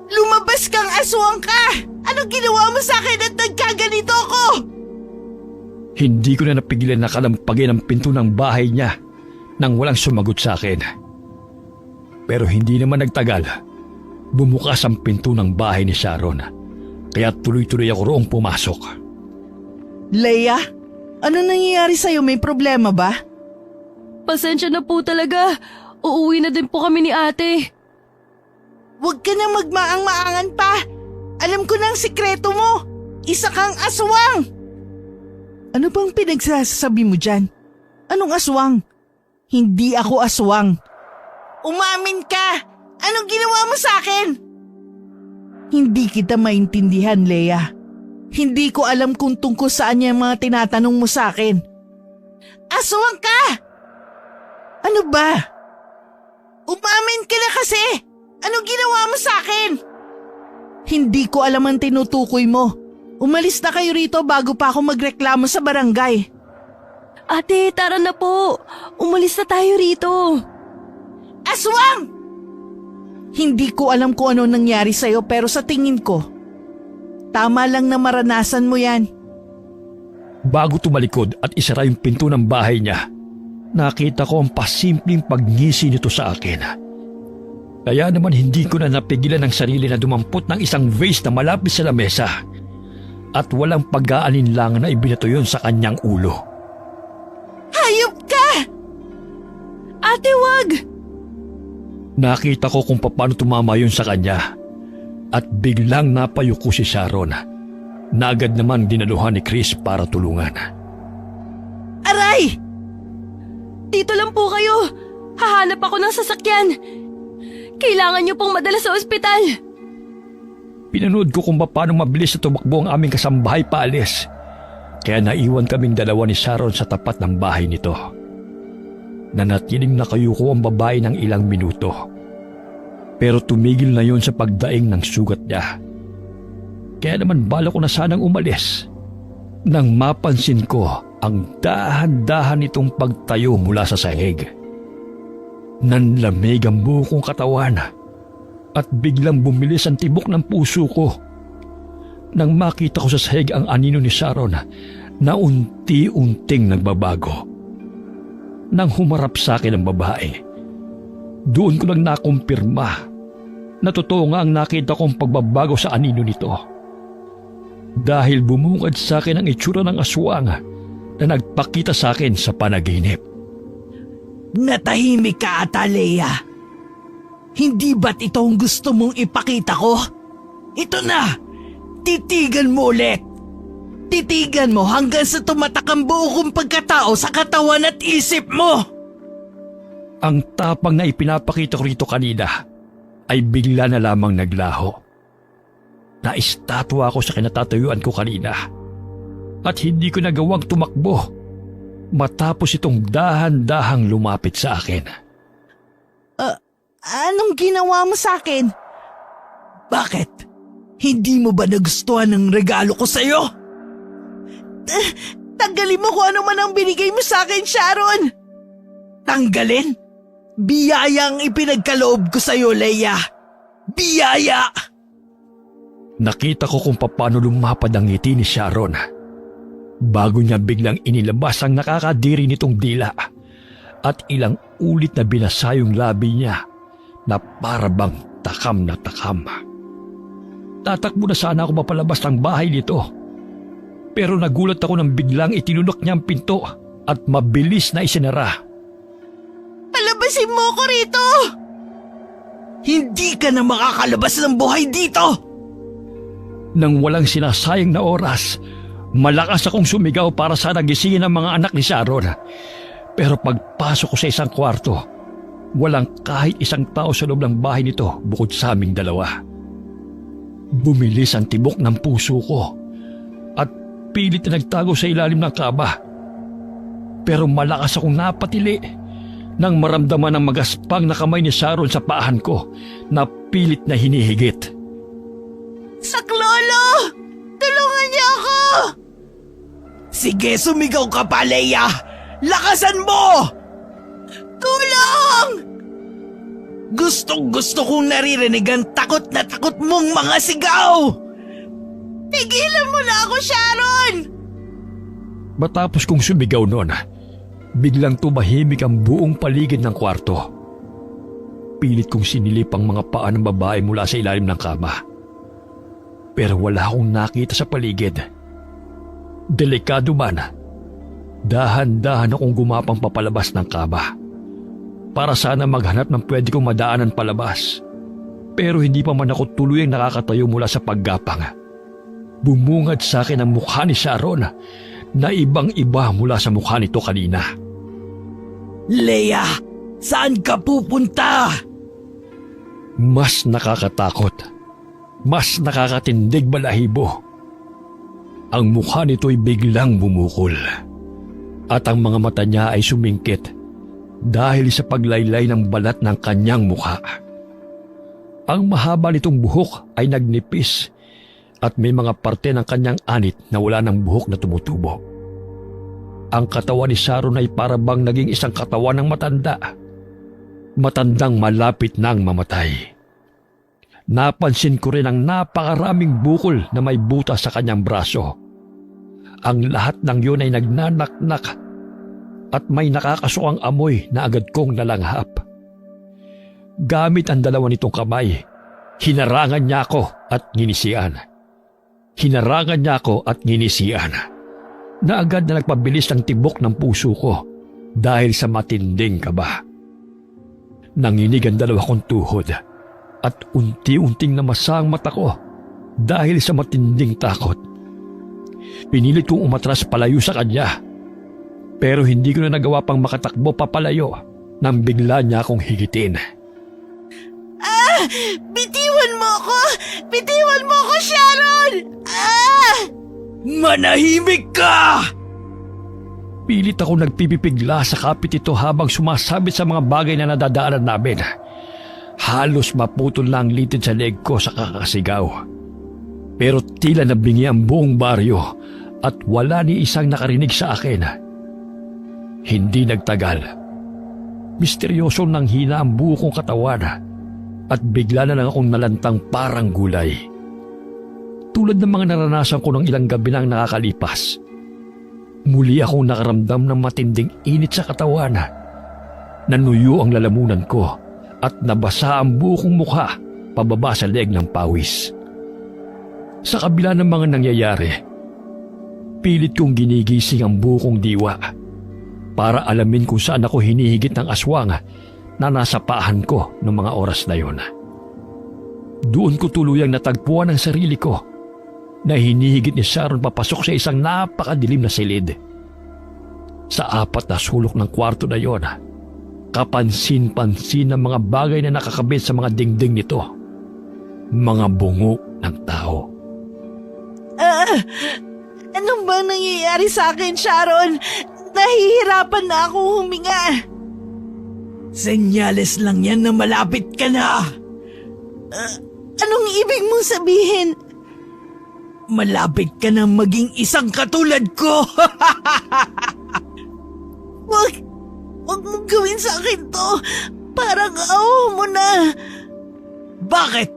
A: Lumabas kang aswang ka! Anong ginawa mo sa akin at nagkaganito ko?
B: Hindi ko na napigilan na kalampagin ang pinto ng bahay niya nang walang sumagot sa akin. Pero hindi naman nagtagal. Bumukas ang pinto ng bahay ni Sharon. Kaya tuloy-tuloy ako roong pumasok.
E: Leia, ano nangyayari sa'yo? May problema ba?
D: Pasensya na po talaga. Uuwi na din po kami ni ate.
A: Huwag ka na magmaang-maangan pa. Alam ko na ang sikreto mo. Isa kang aswang.
E: Ano bang pinagsasabi mo dyan? Anong aswang? Hindi ako aswang.
A: Umamin ka. Anong ginawa mo sa akin?
E: Hindi kita maintindihan, Leia. Hindi ko alam kung tungkol saan yung mga tinatanong mo sa akin.
A: Aswang ka!
E: Ano ba?
A: Umamin ka na kasi! Anong ginawa mo sa akin?
E: Hindi ko alam ang tinutukoy mo. Umalis na kayo rito bago pa ako magreklamo sa barangay.
D: Ate, tara na po. Umalis na tayo rito.
A: Aswang!
E: Hindi ko alam kung ano nangyari sa'yo pero sa tingin ko, tama lang na maranasan mo yan.
B: Bago tumalikod at isara yung pinto ng bahay niya, nakita ko ang pasimpleng pagngisi nito sa akin. Kaya naman hindi ko na napigilan ang sarili na dumampot ng isang vase na malapit sa lamesa at walang pag-aalinlangan na ibinato yun sa kanyang ulo.
A: Hayop ka!
D: Ate, wag!
B: Nakita ko kung paano tumama yun sa kanya at biglang napayuko si Sharon na agad naman dinaluhan ni Chris para tulungan.
A: Aray!
D: Dito lang po kayo. Hahanap ako ng sasakyan. Kailangan niyo pong madala sa ospital.
B: Pinanood ko kung paano mabilis na tumakbo ang aming kasambahay paalis. Kaya naiwan kaming dalawa ni Sharon sa tapat ng bahay nito. Nanatiling nakayuko ang babae ng ilang minuto. Pero tumigil na yon sa pagdaing ng sugat niya. Kaya naman bala ko na sanang umalis nang mapansin ko ang dahan-dahan nitong pagtayo mula sa sahig. Nanlamig ang buo kong katawan at biglang bumilis ang tibok ng puso ko nang makita ko sa sahig ang anino ni Sharon na unti-unting nagbabago. Nang humarap sa akin ang babae, doon ko lang nakumpirma na totoo nga ang nakita kong pagbabago sa anino nito. Dahil bumungad sa akin ang itsura ng aswang na nagpakita sa akin sa panaginip.
E: Natahimik ka ata, Leia. Hindi ba't ito ang gusto mong ipakita ko? Ito na! Titigan mo ulit! Titigan mo hanggang sa tumatak ang buo kong pagkatao sa katawan at isip mo!
B: Ang tapang na ipinapakita ko rito kanina ay bigla na lamang naglaho. Naistatwa ako sa kinatatayuan ko kanina at hindi ko nagawang tumakbo matapos itong dahan-dahang lumapit sa akin.
E: Anong ginawa mo sa akin? Bakit? Hindi mo ba nagustuhan ng regalo ko sa'yo?
A: Tanggalin mo kung ano man ang binigay mo sa akin, Sharon!
E: Tanggalin? Biyaya ang ipinagkaloob ko sa'yo, Leia. Biyaya!
B: Nakita ko kung paano lumapad ang ngiti ni Sharon bago niya biglang inilabas ang nakakadiri nitong dila at ilang ulit na binasa yung labi niya na parabang takam na takam. Tatakbo na sana ako mapalabas ng bahay nito pero nagulat ako nang biglang itinunok niya ang pinto at mabilis na isinara.
A: Palabasin mo ko rito!
E: Hindi ka na makakalabas ng buhay dito!
B: Nang walang sinasayang na oras, malakas akong sumigaw para sana gisingin ang mga anak ni Sharon. Pero pagpasok ko sa isang kwarto, walang kahit isang tao sa loob ng bahay nito bukod sa aming dalawa. Bumilis ang tibok ng puso ko at pilit na nagtago sa ilalim ng kaba. Pero malakas akong napatili nang maramdaman ang magaspang na kamay ni Sharon sa paahan ko na pilit na hinihigit.
A: Saklolo! Tulungan niyo ako!
E: Sige, sumigaw ka pa, Leia! Lakasan mo!
A: Tulong!
E: Gustong-gusto kong naririnig ang takot na takot mong mga sigaw!
A: Tigilan mo na ako, Sharon!
B: Matapos kong sumigaw noon, biglang tumahimik ang buong paligid ng kwarto. Pilit kong sinilip ang mga paa ng babae mula sa ilalim ng kama. Pero wala akong nakita sa paligid. Delikado man, dahan-dahan akong gumapang papalabas ng kama para sana maghanap ng pwede kong madaanan palabas. Pero hindi pa man ako tuluyang nakakatayo mula sa paggapang. Bumungad sa akin ang mukha ni Sharon na ibang-iba mula sa mukha nito kanina.
E: Leia, saan ka pupunta?
B: Mas nakakatakot, mas nakakatindig balahibo. Ang mukha nito'y biglang bumukol at ang mga mata niya ay sumingkit dahil sa paglaylay ng balat ng kanyang mukha. Ang mahaba nitong buhok ay nagnipis at may mga parte ng kanyang anit na wala ng buhok na tumutubo. Ang katawan ni Sharon ay parabang naging isang katawan ng matanda. Matandang malapit nang mamatay. Napansin ko rin ang napakaraming bukol na may butas sa kanyang braso. Ang lahat ng yun ay nagnanaknak at may nakakasuang amoy na agad kong nalanghap. Gamit ang dalawa nitong kamay, hinarangan niya ako at nginisian. Hinarangan niya ako at nginisian na agad na nagpabilis ng tibok ng puso ko dahil sa matinding kaba. Nanginig ang dalawa kong tuhod at unti-unting namasa ang mata ko dahil sa matinding takot. Pinilit kong umatras palayo sa kanya pero hindi ko na nagawa pang makatakbo papalayo nang bigla niya akong higitin.
A: Bitiwan mo ako! Bitiwan mo ako, Sharon!
E: Manahimik ka!
B: Pilit ako nagpipipigla sa kapit ito habang sumasabit sa mga bagay na nadadaanan namin. Halos maputol na ang litid sa leg ko sa kakasigaw. Pero tila nabingi ang buong baryo at wala ni isang nakarinig sa akin. Hindi nagtagal. Misteryoso nang hina ang buo kong katawan at bigla na lang akong nalantang parang gulay. Tulad ng mga naranasan ko ng ilang gabi nang nakakalipas, muli akong nakaramdam ng matinding init sa katawan. Nanuyo ang lalamunan ko at nabasa ang buo kong mukha pababa sa leeg ng pawis. Sa kabila ng mga nangyayari, pilit kong ginigising ang buo kong diwa para alamin kung saan ako hinihigit ng aswang na nasa paahan ko noong mga oras na yon. Doon ko tuluyang natagpuan ang sarili ko na hinihigit ni Sharon papasok sa isang napakadilim na silid. Sa apat na sulok ng kwarto na yon, kapansin-pansin ang mga bagay na nakakabit sa mga dingding nito. Mga bungo ng tao.
A: Anong bang nangyayari sa akin, Sharon? Nahihirapan na akong huminga.
E: Senyales lang yan na malapit ka na.
A: Anong ibig mong sabihin?
E: Malapit ka na maging isang katulad ko.
A: Wag mong gawin sa akin to. Parang awa mo na.
E: Bakit?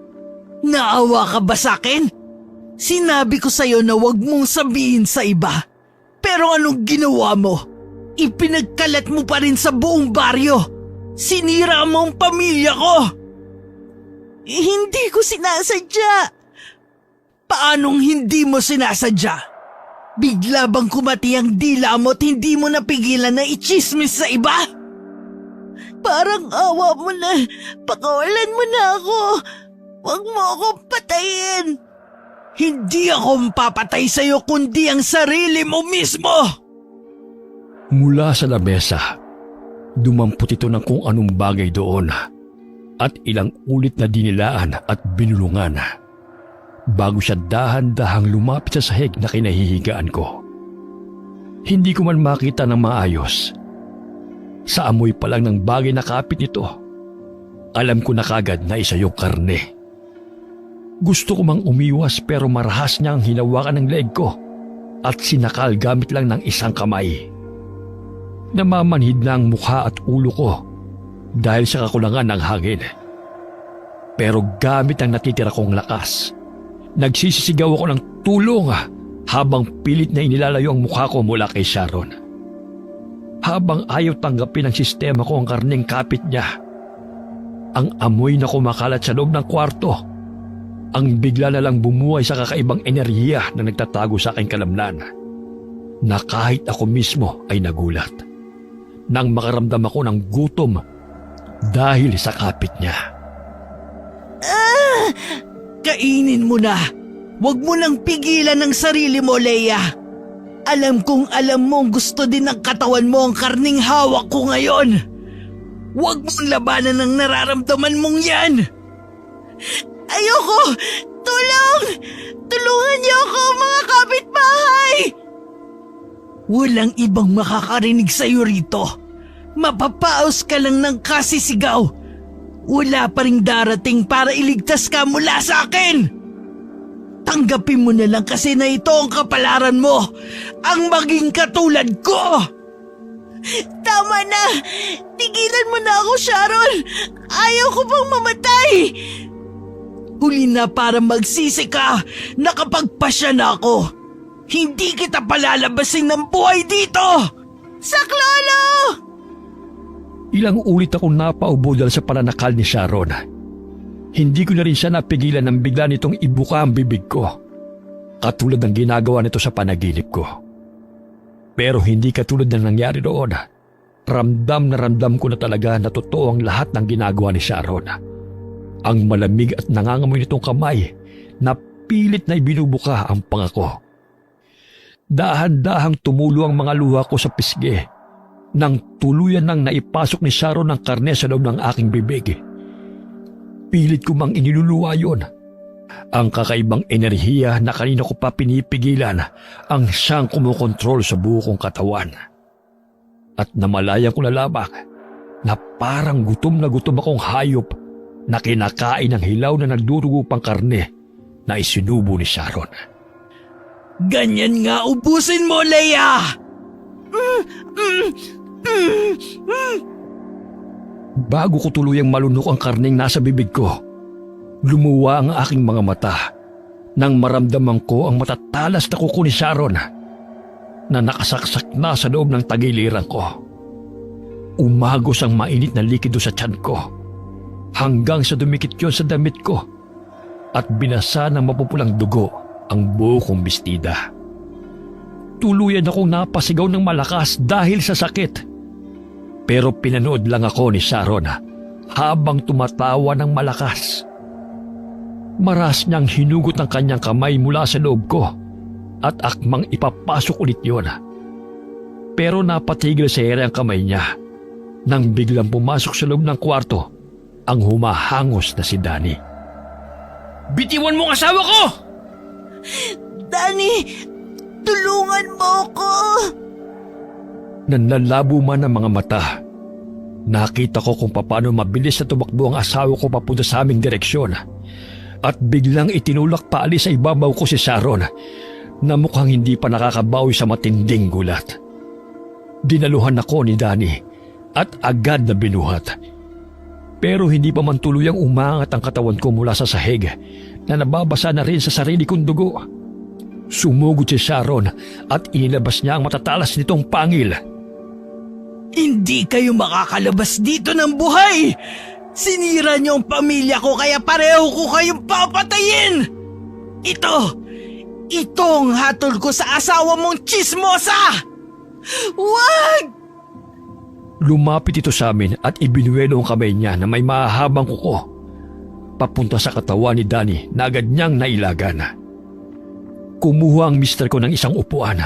E: Naawa ka ba sa akin? Sinabi ko sa'yo na wag mong sabihin sa iba. Pero anong ginawa mo? Ipinagkalat mo pa rin sa buong baryo. Sinira mo ang pamilya ko.
A: Hindi ko sinasadya.
E: Paanong hindi mo sinasadya? Bigla bang kumati ang dila mo at hindi mo napigilan na ichismis sa iba?
A: Parang awa mo na. Pakawalan mo na ako. Huwag mo akong patayin.
E: Hindi ako mapapatay sa'yo kundi ang sarili mo mismo!
B: Mula sa lamesa, dumampot ito ng kung anong bagay doon at ilang ulit na dinilaan at binulungan bago siya dahan-dahang lumapit sa sahig na kinahihigaan ko. Hindi ko man makita ng maayos. Sa amoy pa lang ng bagay na kapit nito, alam ko na kagad na isa yung karne. Gusto ko mang umiwas pero marahas niyang hinawakan ng leeg ko at sinakal gamit lang ng isang kamay. Namamanhid na ang mukha at ulo ko dahil sa kakulangan ng hangin. Pero gamit ang natitira kong lakas, nagsisisigaw ako ng tulong habang pilit na inilalayo ang mukha ko mula kay Sharon. Habang ayaw tanggapin ng sistema ko ang karneng kapit niya, ang amoy na kumakalat sa loob ng kwarto ang bigla na lang bumuhay sa kakaibang enerhiya na nagtatago sa aking kalamnan na kahit ako mismo ay nagulat nang makaramdam ako ng gutom dahil sa kapit niya.
E: Kainin mo na! Huwag mo nang pigilan ang sarili mo, Leia! Alam kong alam mong gusto din ng katawan mo ang karning hawak ko ngayon! Huwag mong labanan ang nararamdaman mong yan!
A: Ayoko! Tulong! Tulungan niyo ako, mga kapitbahay!
E: Walang ibang makakarinig sa'yo rito. Mapapaos ka lang ng kasisigaw. Wala pa ring darating para iligtas ka mula sa akin. Tanggapin mo na lang kasi na ito ang kapalaran mo. Ang maging katulad ko.
A: Tama na! Tigilan mo na ako, Sharon! Ayaw ko pang mamatay!
E: Huli na para magsisi ka. Nakapagpasya na ako. Hindi kita palalabasin ng buhay dito!
A: Saklolo!
B: Ilang ulit akong napaubo dahil sa pananakal ni Sharon. Hindi ko na rin siya napigilan nang bigla nitong ibuka ang bibig ko, katulad ng ginagawa nito sa panaginip ko. Pero hindi katulad ng nangyari doon. Ramdam na ramdam ko na talaga na totoo ang lahat ng ginagawa ni Sharon. Ang malamig at nangangamoy nitong kamay na pilit na ibinubuka ang pangako. Dahan-dahang tumulo ang mga luha ko sa pisngi nang tuluyan nang naipasok ni Sharon ang karne sa loob ng aking bibig. Pilit ko mang iniluluwa yun. Ang kakaibang enerhiya na kanina ko pa pinipigilan ang siyang kumukontrol sa buo kong katawan. At namalayan ko na lamang na parang gutom na gutom akong hayop na kinakain ng hilaw na nagdurugo pang karne na isinubo ni Sharon.
E: Ganyan nga ubusin mo, Leia!
B: Bago ko tuluyang malunok ang karneng nasa bibig ko, lumuwa ang aking mga mata nang maramdaman ko ang matatalas na kuko ni Sharon na nakasaksak na sa loob ng tagiliran ko. Umagos ang mainit na likido sa tiyan ko hanggang sa dumikit yun sa damit ko at binasa ng mapupulang dugo ang buo kong bestida. Tuluyan akong napasigaw ng malakas dahil sa sakit. Pero pinanood lang ako ni Sharon habang tumatawa ng malakas. Maras niyang hinugot ng kanyang kamay mula sa loob ko at akmang ipapasok ulit yun. Pero napatigil sa ere ang kamay niya nang biglang pumasok sa loob ng kwarto ang humahangos na si Danny.
C: Bitiwan mo ang asawa ko!
A: Danny, tulungan mo ko!
B: Nanlalabo man ang mga mata. Nakita ko kung paano mabilis na tumakbo ang asawa ko papunta sa aming direksyon at biglang itinulak paalis sa ibabaw ko si Sharon na mukhang hindi pa nakakabawi sa matinding gulat. Dinaluhan ako ni Danny at agad na binuhat. Pero hindi pa man tuluyang umangat ang katawan ko mula sa sahig na nababasa na rin sa sarili kong dugo. Sumugod si Sharon at inilabas niya ang matatalas nitong pangil.
E: Hindi kayo makakalabas dito ng buhay! Sinira niyo ang pamilya ko kaya pareho ko kayong papatayin! Ito ang hatol ko sa asawa mong tsismosa!
A: Wag!
B: Lumapit ito sa amin at ibinuelo ang kamay niya na may mahahabang kuko papunta sa katawan ni Danny na agad niyang nailagan. Kumuha ang mister ko ng isang upuan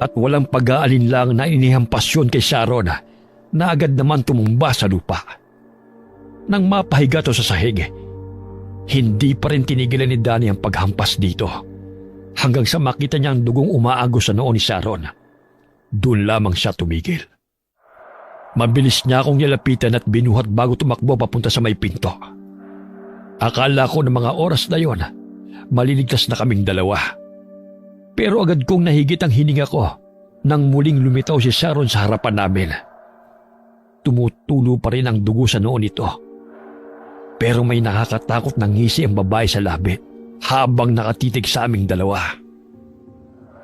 B: at walang pag-aalinlang na inihampas yun kay Sharon na agad naman tumumba sa lupa. Nang mapahiga to sa sahig, hindi pa rin tinigilan ni Danny ang paghampas dito hanggang sa makita niya ang dugong umaagos sa noo ni Sharon. Doon lamang siya tumigil. Mabilis niya akong nilapitan at binuhat bago tumakbo papunta sa may pinto. Akala ko ng mga oras na yon, maliligtas na kaming dalawa. Pero agad kong nahigit ang hininga ko nang muling lumitaw si Sharon sa harapan namin. Tumutulo pa rin ang dugo sa noo nito. Pero may nakakatakot na ngisi ang babae sa labi habang nakatitig sa aming dalawa.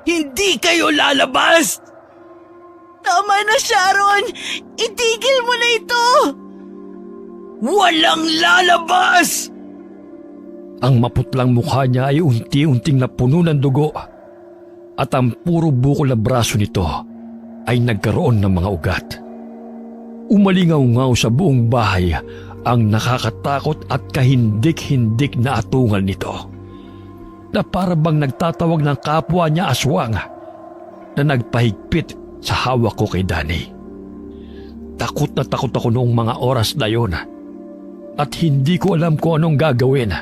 E: Hindi kayo lalabas!
A: Tama na, Sharon! Itigil mo na ito!
E: Walang lalabas!
B: Ang maputlang mukha niya ay unti-unting napuno ng dugo at ang puro bukol na braso nito ay nagkaroon ng mga ugat. Umalingaw-ngaw sa buong bahay ang nakakatakot at kahindik-hindik na atungal nito na para bang nagtatawag ng kapwa niya aswang na nagpahigpit sa hawak ko kay Danny. Takot na takot ako noong mga oras na yon at hindi ko alam kung anong gagawin.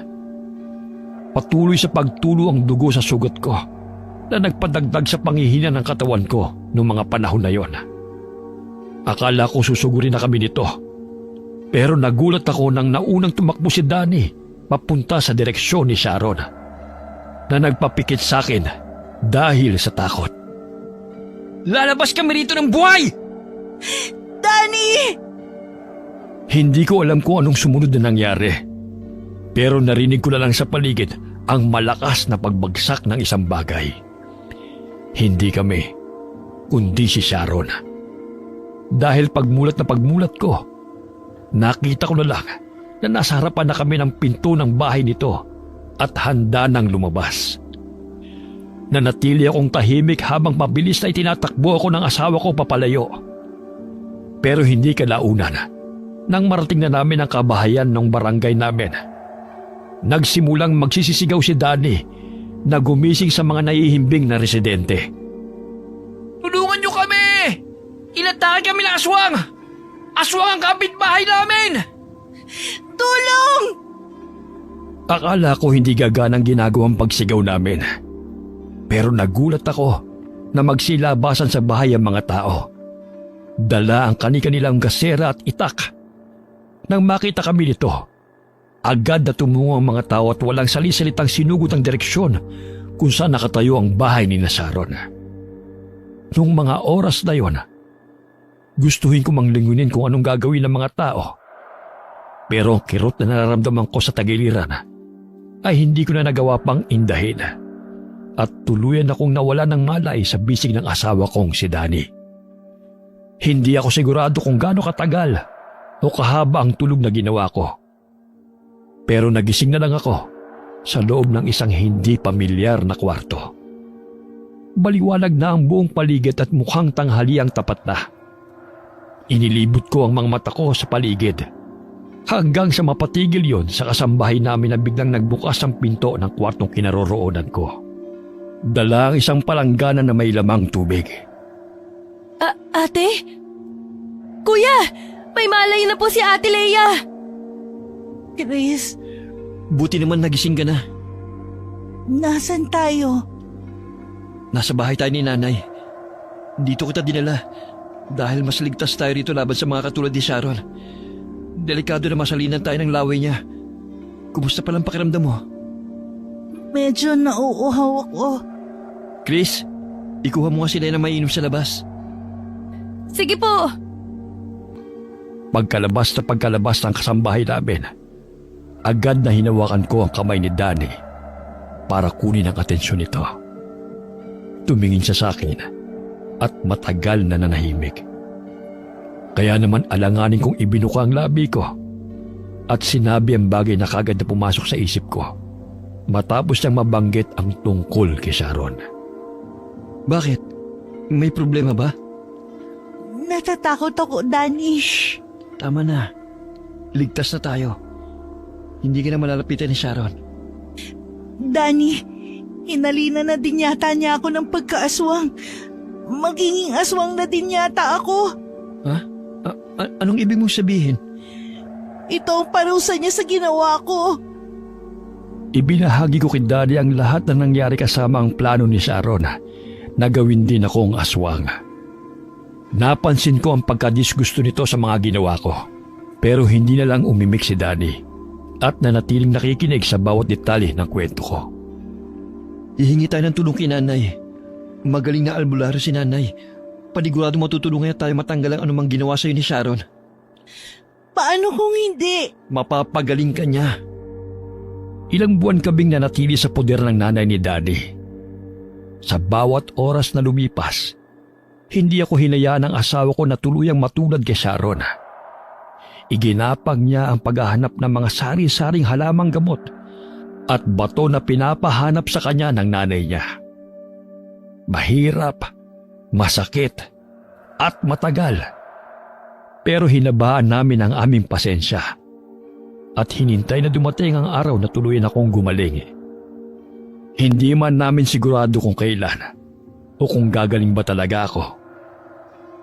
B: Patuloy sa pagtulo ang dugo sa sugat ko na nagpadagdag sa pangihina ng katawan ko noong mga panahon na yon. Akala ko susugurin na kami nito. Pero nagulat ako nang naunang tumakbo si Danny papunta sa direksyon ni Sharon na nagpapikit sa akin dahil sa takot.
C: Lalabas kami rito ng buhay!
A: Danny!
B: Hindi ko alam kung anong sumunod na nangyari. Pero narinig ko na lang sa paligid ang malakas na pagbagsak ng isang bagay. Hindi kami, kundi si Sharon. Dahil pagmulat ko, nakita ko na lang na nasa harapan na kami ng pinto ng bahay nito at handa nang lumabas. Nanatili akong tahimik habang mabilis na itinatakbo ako ng asawa ko papalayo. Pero hindi kalaunan, nang marating na namin ang kabahayan ng barangay namin, nagsimulang magsisisigaw si Danny na gumising sa mga naihimbing na residente.
C: Tulungan niyo kami! Inatake kami ng aswang! Aswang ang kapitbahay namin!
A: Tulong!
B: Akala ko hindi gaganang ginagawang pagsigaw namin. Pero nagulat ako na magsilabasan sa bahay ang mga tao. Dala ang kani-kanilang gasera at itak. Nang makita kami nito, agad na tumungo ang mga tao at walang salisalitang sinugot ang direksyon kung saan nakatayo ang bahay ni Sharon. Noong mga oras na yon, gustuhin ko manglingunin kung anong gagawin ng mga tao. Pero ang kirot na nararamdaman ko sa tagiliran ay hindi ko na nagawa pang indahin. At tuluyan akong nawala ng malay sa bisig ng asawa kong si Danny. Hindi ako sigurado kung gaano katagal o kahaba ang tulog na ginawa ko. Pero nagising na lang ako sa loob ng isang hindi pamilyar na kwarto. Baliwanag na ang buong paligid at mukhang tanghali ang tapat na. Inilibot ko ang mga mata ko sa paligid hanggang sa mapatigil yon sa kasambahay namin na biglang nagbukas ang pinto ng kwartong kinaroroonan ko. Dala ang isang palanggana na may lamang tubig.
D: Ate? Kuya! May malay na po si Ate Leia!
A: Chris,
C: Buti naman nagising ka na.
A: nasan tayo?
C: Nasa bahay tayo ni nanay. Dito kita dinala dahil mas ligtas tayo rito laban sa mga katulad ni Sharon. Delikado na masalinan tayo ng laway niya. Kumusta palang pakiramdam mo?
A: Medyo nauuhaw ako.
C: Chris, ikuha mo nga sila na mainom sa labas.
D: Sige po!
B: Pagkalabas ng kasambahay namin, agad na hinawakan ko ang kamay ni Danny para kunin ang atensyon nito. Tumingin siya sa akin at matagal na nanahimik. Kaya naman alanganin kong ibinuka ang labi ko at sinabi ang bagay na kagad na pumasok sa isip ko matapos niyang mabanggit ang tungkol kay Sharon.
C: Bakit? May problema ba?
A: Natatakot ako, Danny.
C: Tama na. Ligtas na tayo. Hindi ka na malalapitan ni Sharon.
A: Danny, hinalina na din yata niya ako ng pagkaaswang. Magiging aswang na din yata ako.
C: Ha? Anong ibig mong sabihin?
A: Ito ang parusa niya sa ginawa ko.
B: Ibinahagi ko kay Daddy ang lahat na nangyari kasama ang plano ni Sharon na gawin din akong aswang. Napansin ko ang pagkadisgusto nito sa mga ginawa ko. Pero hindi na lang umimik si Daddy at nanatiling nakikinig sa bawat detalye ng kwento ko.
C: Hihingi tayo ng tulong kay nanay. Magaling na albularyo si nanay. Panigurado matutulungan niya tayo matanggal ang anumang ginawa sa'yo ni Sharon.
A: Paano kung hindi?
C: Mapapagaling ka niya.
B: Ilang buwan kaming nanatili sa poder ng nanay ni Daddy. Sa bawat oras na lumipas, hindi ako hinayaan ng asawa ko na tuluyang matulad kay Sharon. Iginapag niya ang paghahanap ng mga sari-saring halamang gamot at bato na pinapahanap sa kanya ng nanay niya. Mahirap, masakit, at matagal. Pero hinabaan namin ang aming pasensya at hinintay na dumating ang araw na tuluyan akong gumaling. Hindi man namin sigurado kung kailan o kung gagaling ba talaga ako.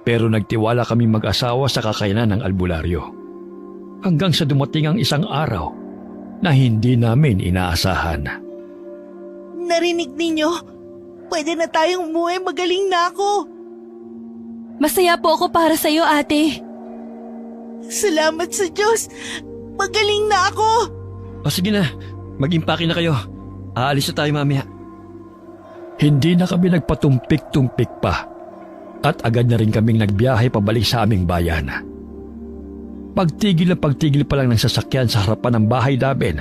B: Pero nagtiwala kami mag-asawa sa kakayanan ng albularyo. Hanggang sa dumating ang isang araw na hindi namin inaasahan.
A: Narinig ninyo? Pwede na tayong umuwi, magaling na ako.
D: Masaya po ako para sa'yo, ate.
A: Salamat sa Diyos. Magaling na ako.
C: O sige na, mag-impake na kayo. Aalis na tayo mamaya.
B: Hindi na kami nagpatumpik-tumpik pa at agad na rin kaming nagbiyahe pabalik sa aming bayan. Pagtigil pa lang ng sasakyan sa harapan ng bahay namin,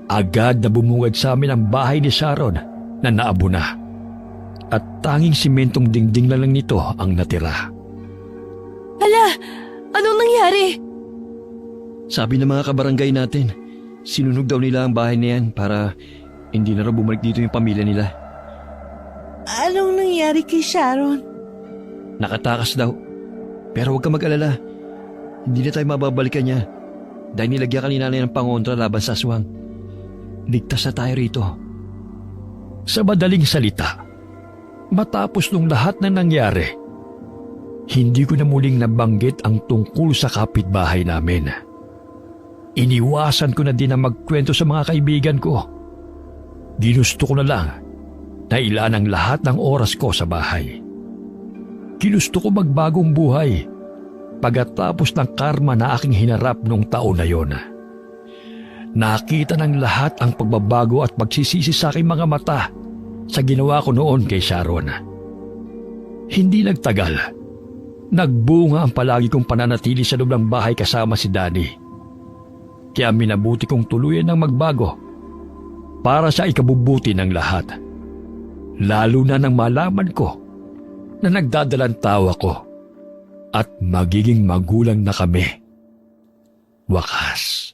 B: agad na bumungad sa amin ang bahay ni Sharon na naabo na. At tanging simentong dingding na lang nito ang natira.
D: Hala, anong nangyari?
C: Sabi ng mga kabarangay natin, sinunog daw nila ang bahay na yan para hindi na raw bumalik dito yung pamilya nila.
A: Anong nangyari kay Sharon?
C: Nakatakas daw. Pero huwag ka mag-alala. Hindi na tayo mababalikan niya dahil nilagyan ka ni nanay ng pangontra laban sa aswang. Ligtas na tayo rito.
B: Sa madaling salita, matapos nung lahat na nangyari, hindi ko na muling nabanggit ang tungkol sa kapitbahay namin. Iniwasan ko na din na magkwento sa mga kaibigan ko. Ginusto ko na lang na ilaan ang lahat ng oras ko sa bahay. Ginusto ko magbagong buhay pagkatapos ng karma na aking hinarap nung taon na yon. Nakita ng lahat ang pagbabago at pagsisisi sa aking mga mata sa ginawa ko noon kay Sharon. Hindi nagtagal. Nagbunga ang palagi kong pananatili sa loob ng bahay kasama si Daddy. Kaya minabuti kong tuluyan ng magbago para sa ikabubuti ng lahat. Lalo na nang malaman ko na nagdadalang tawa ko at magiging magulang na kami. Wakas.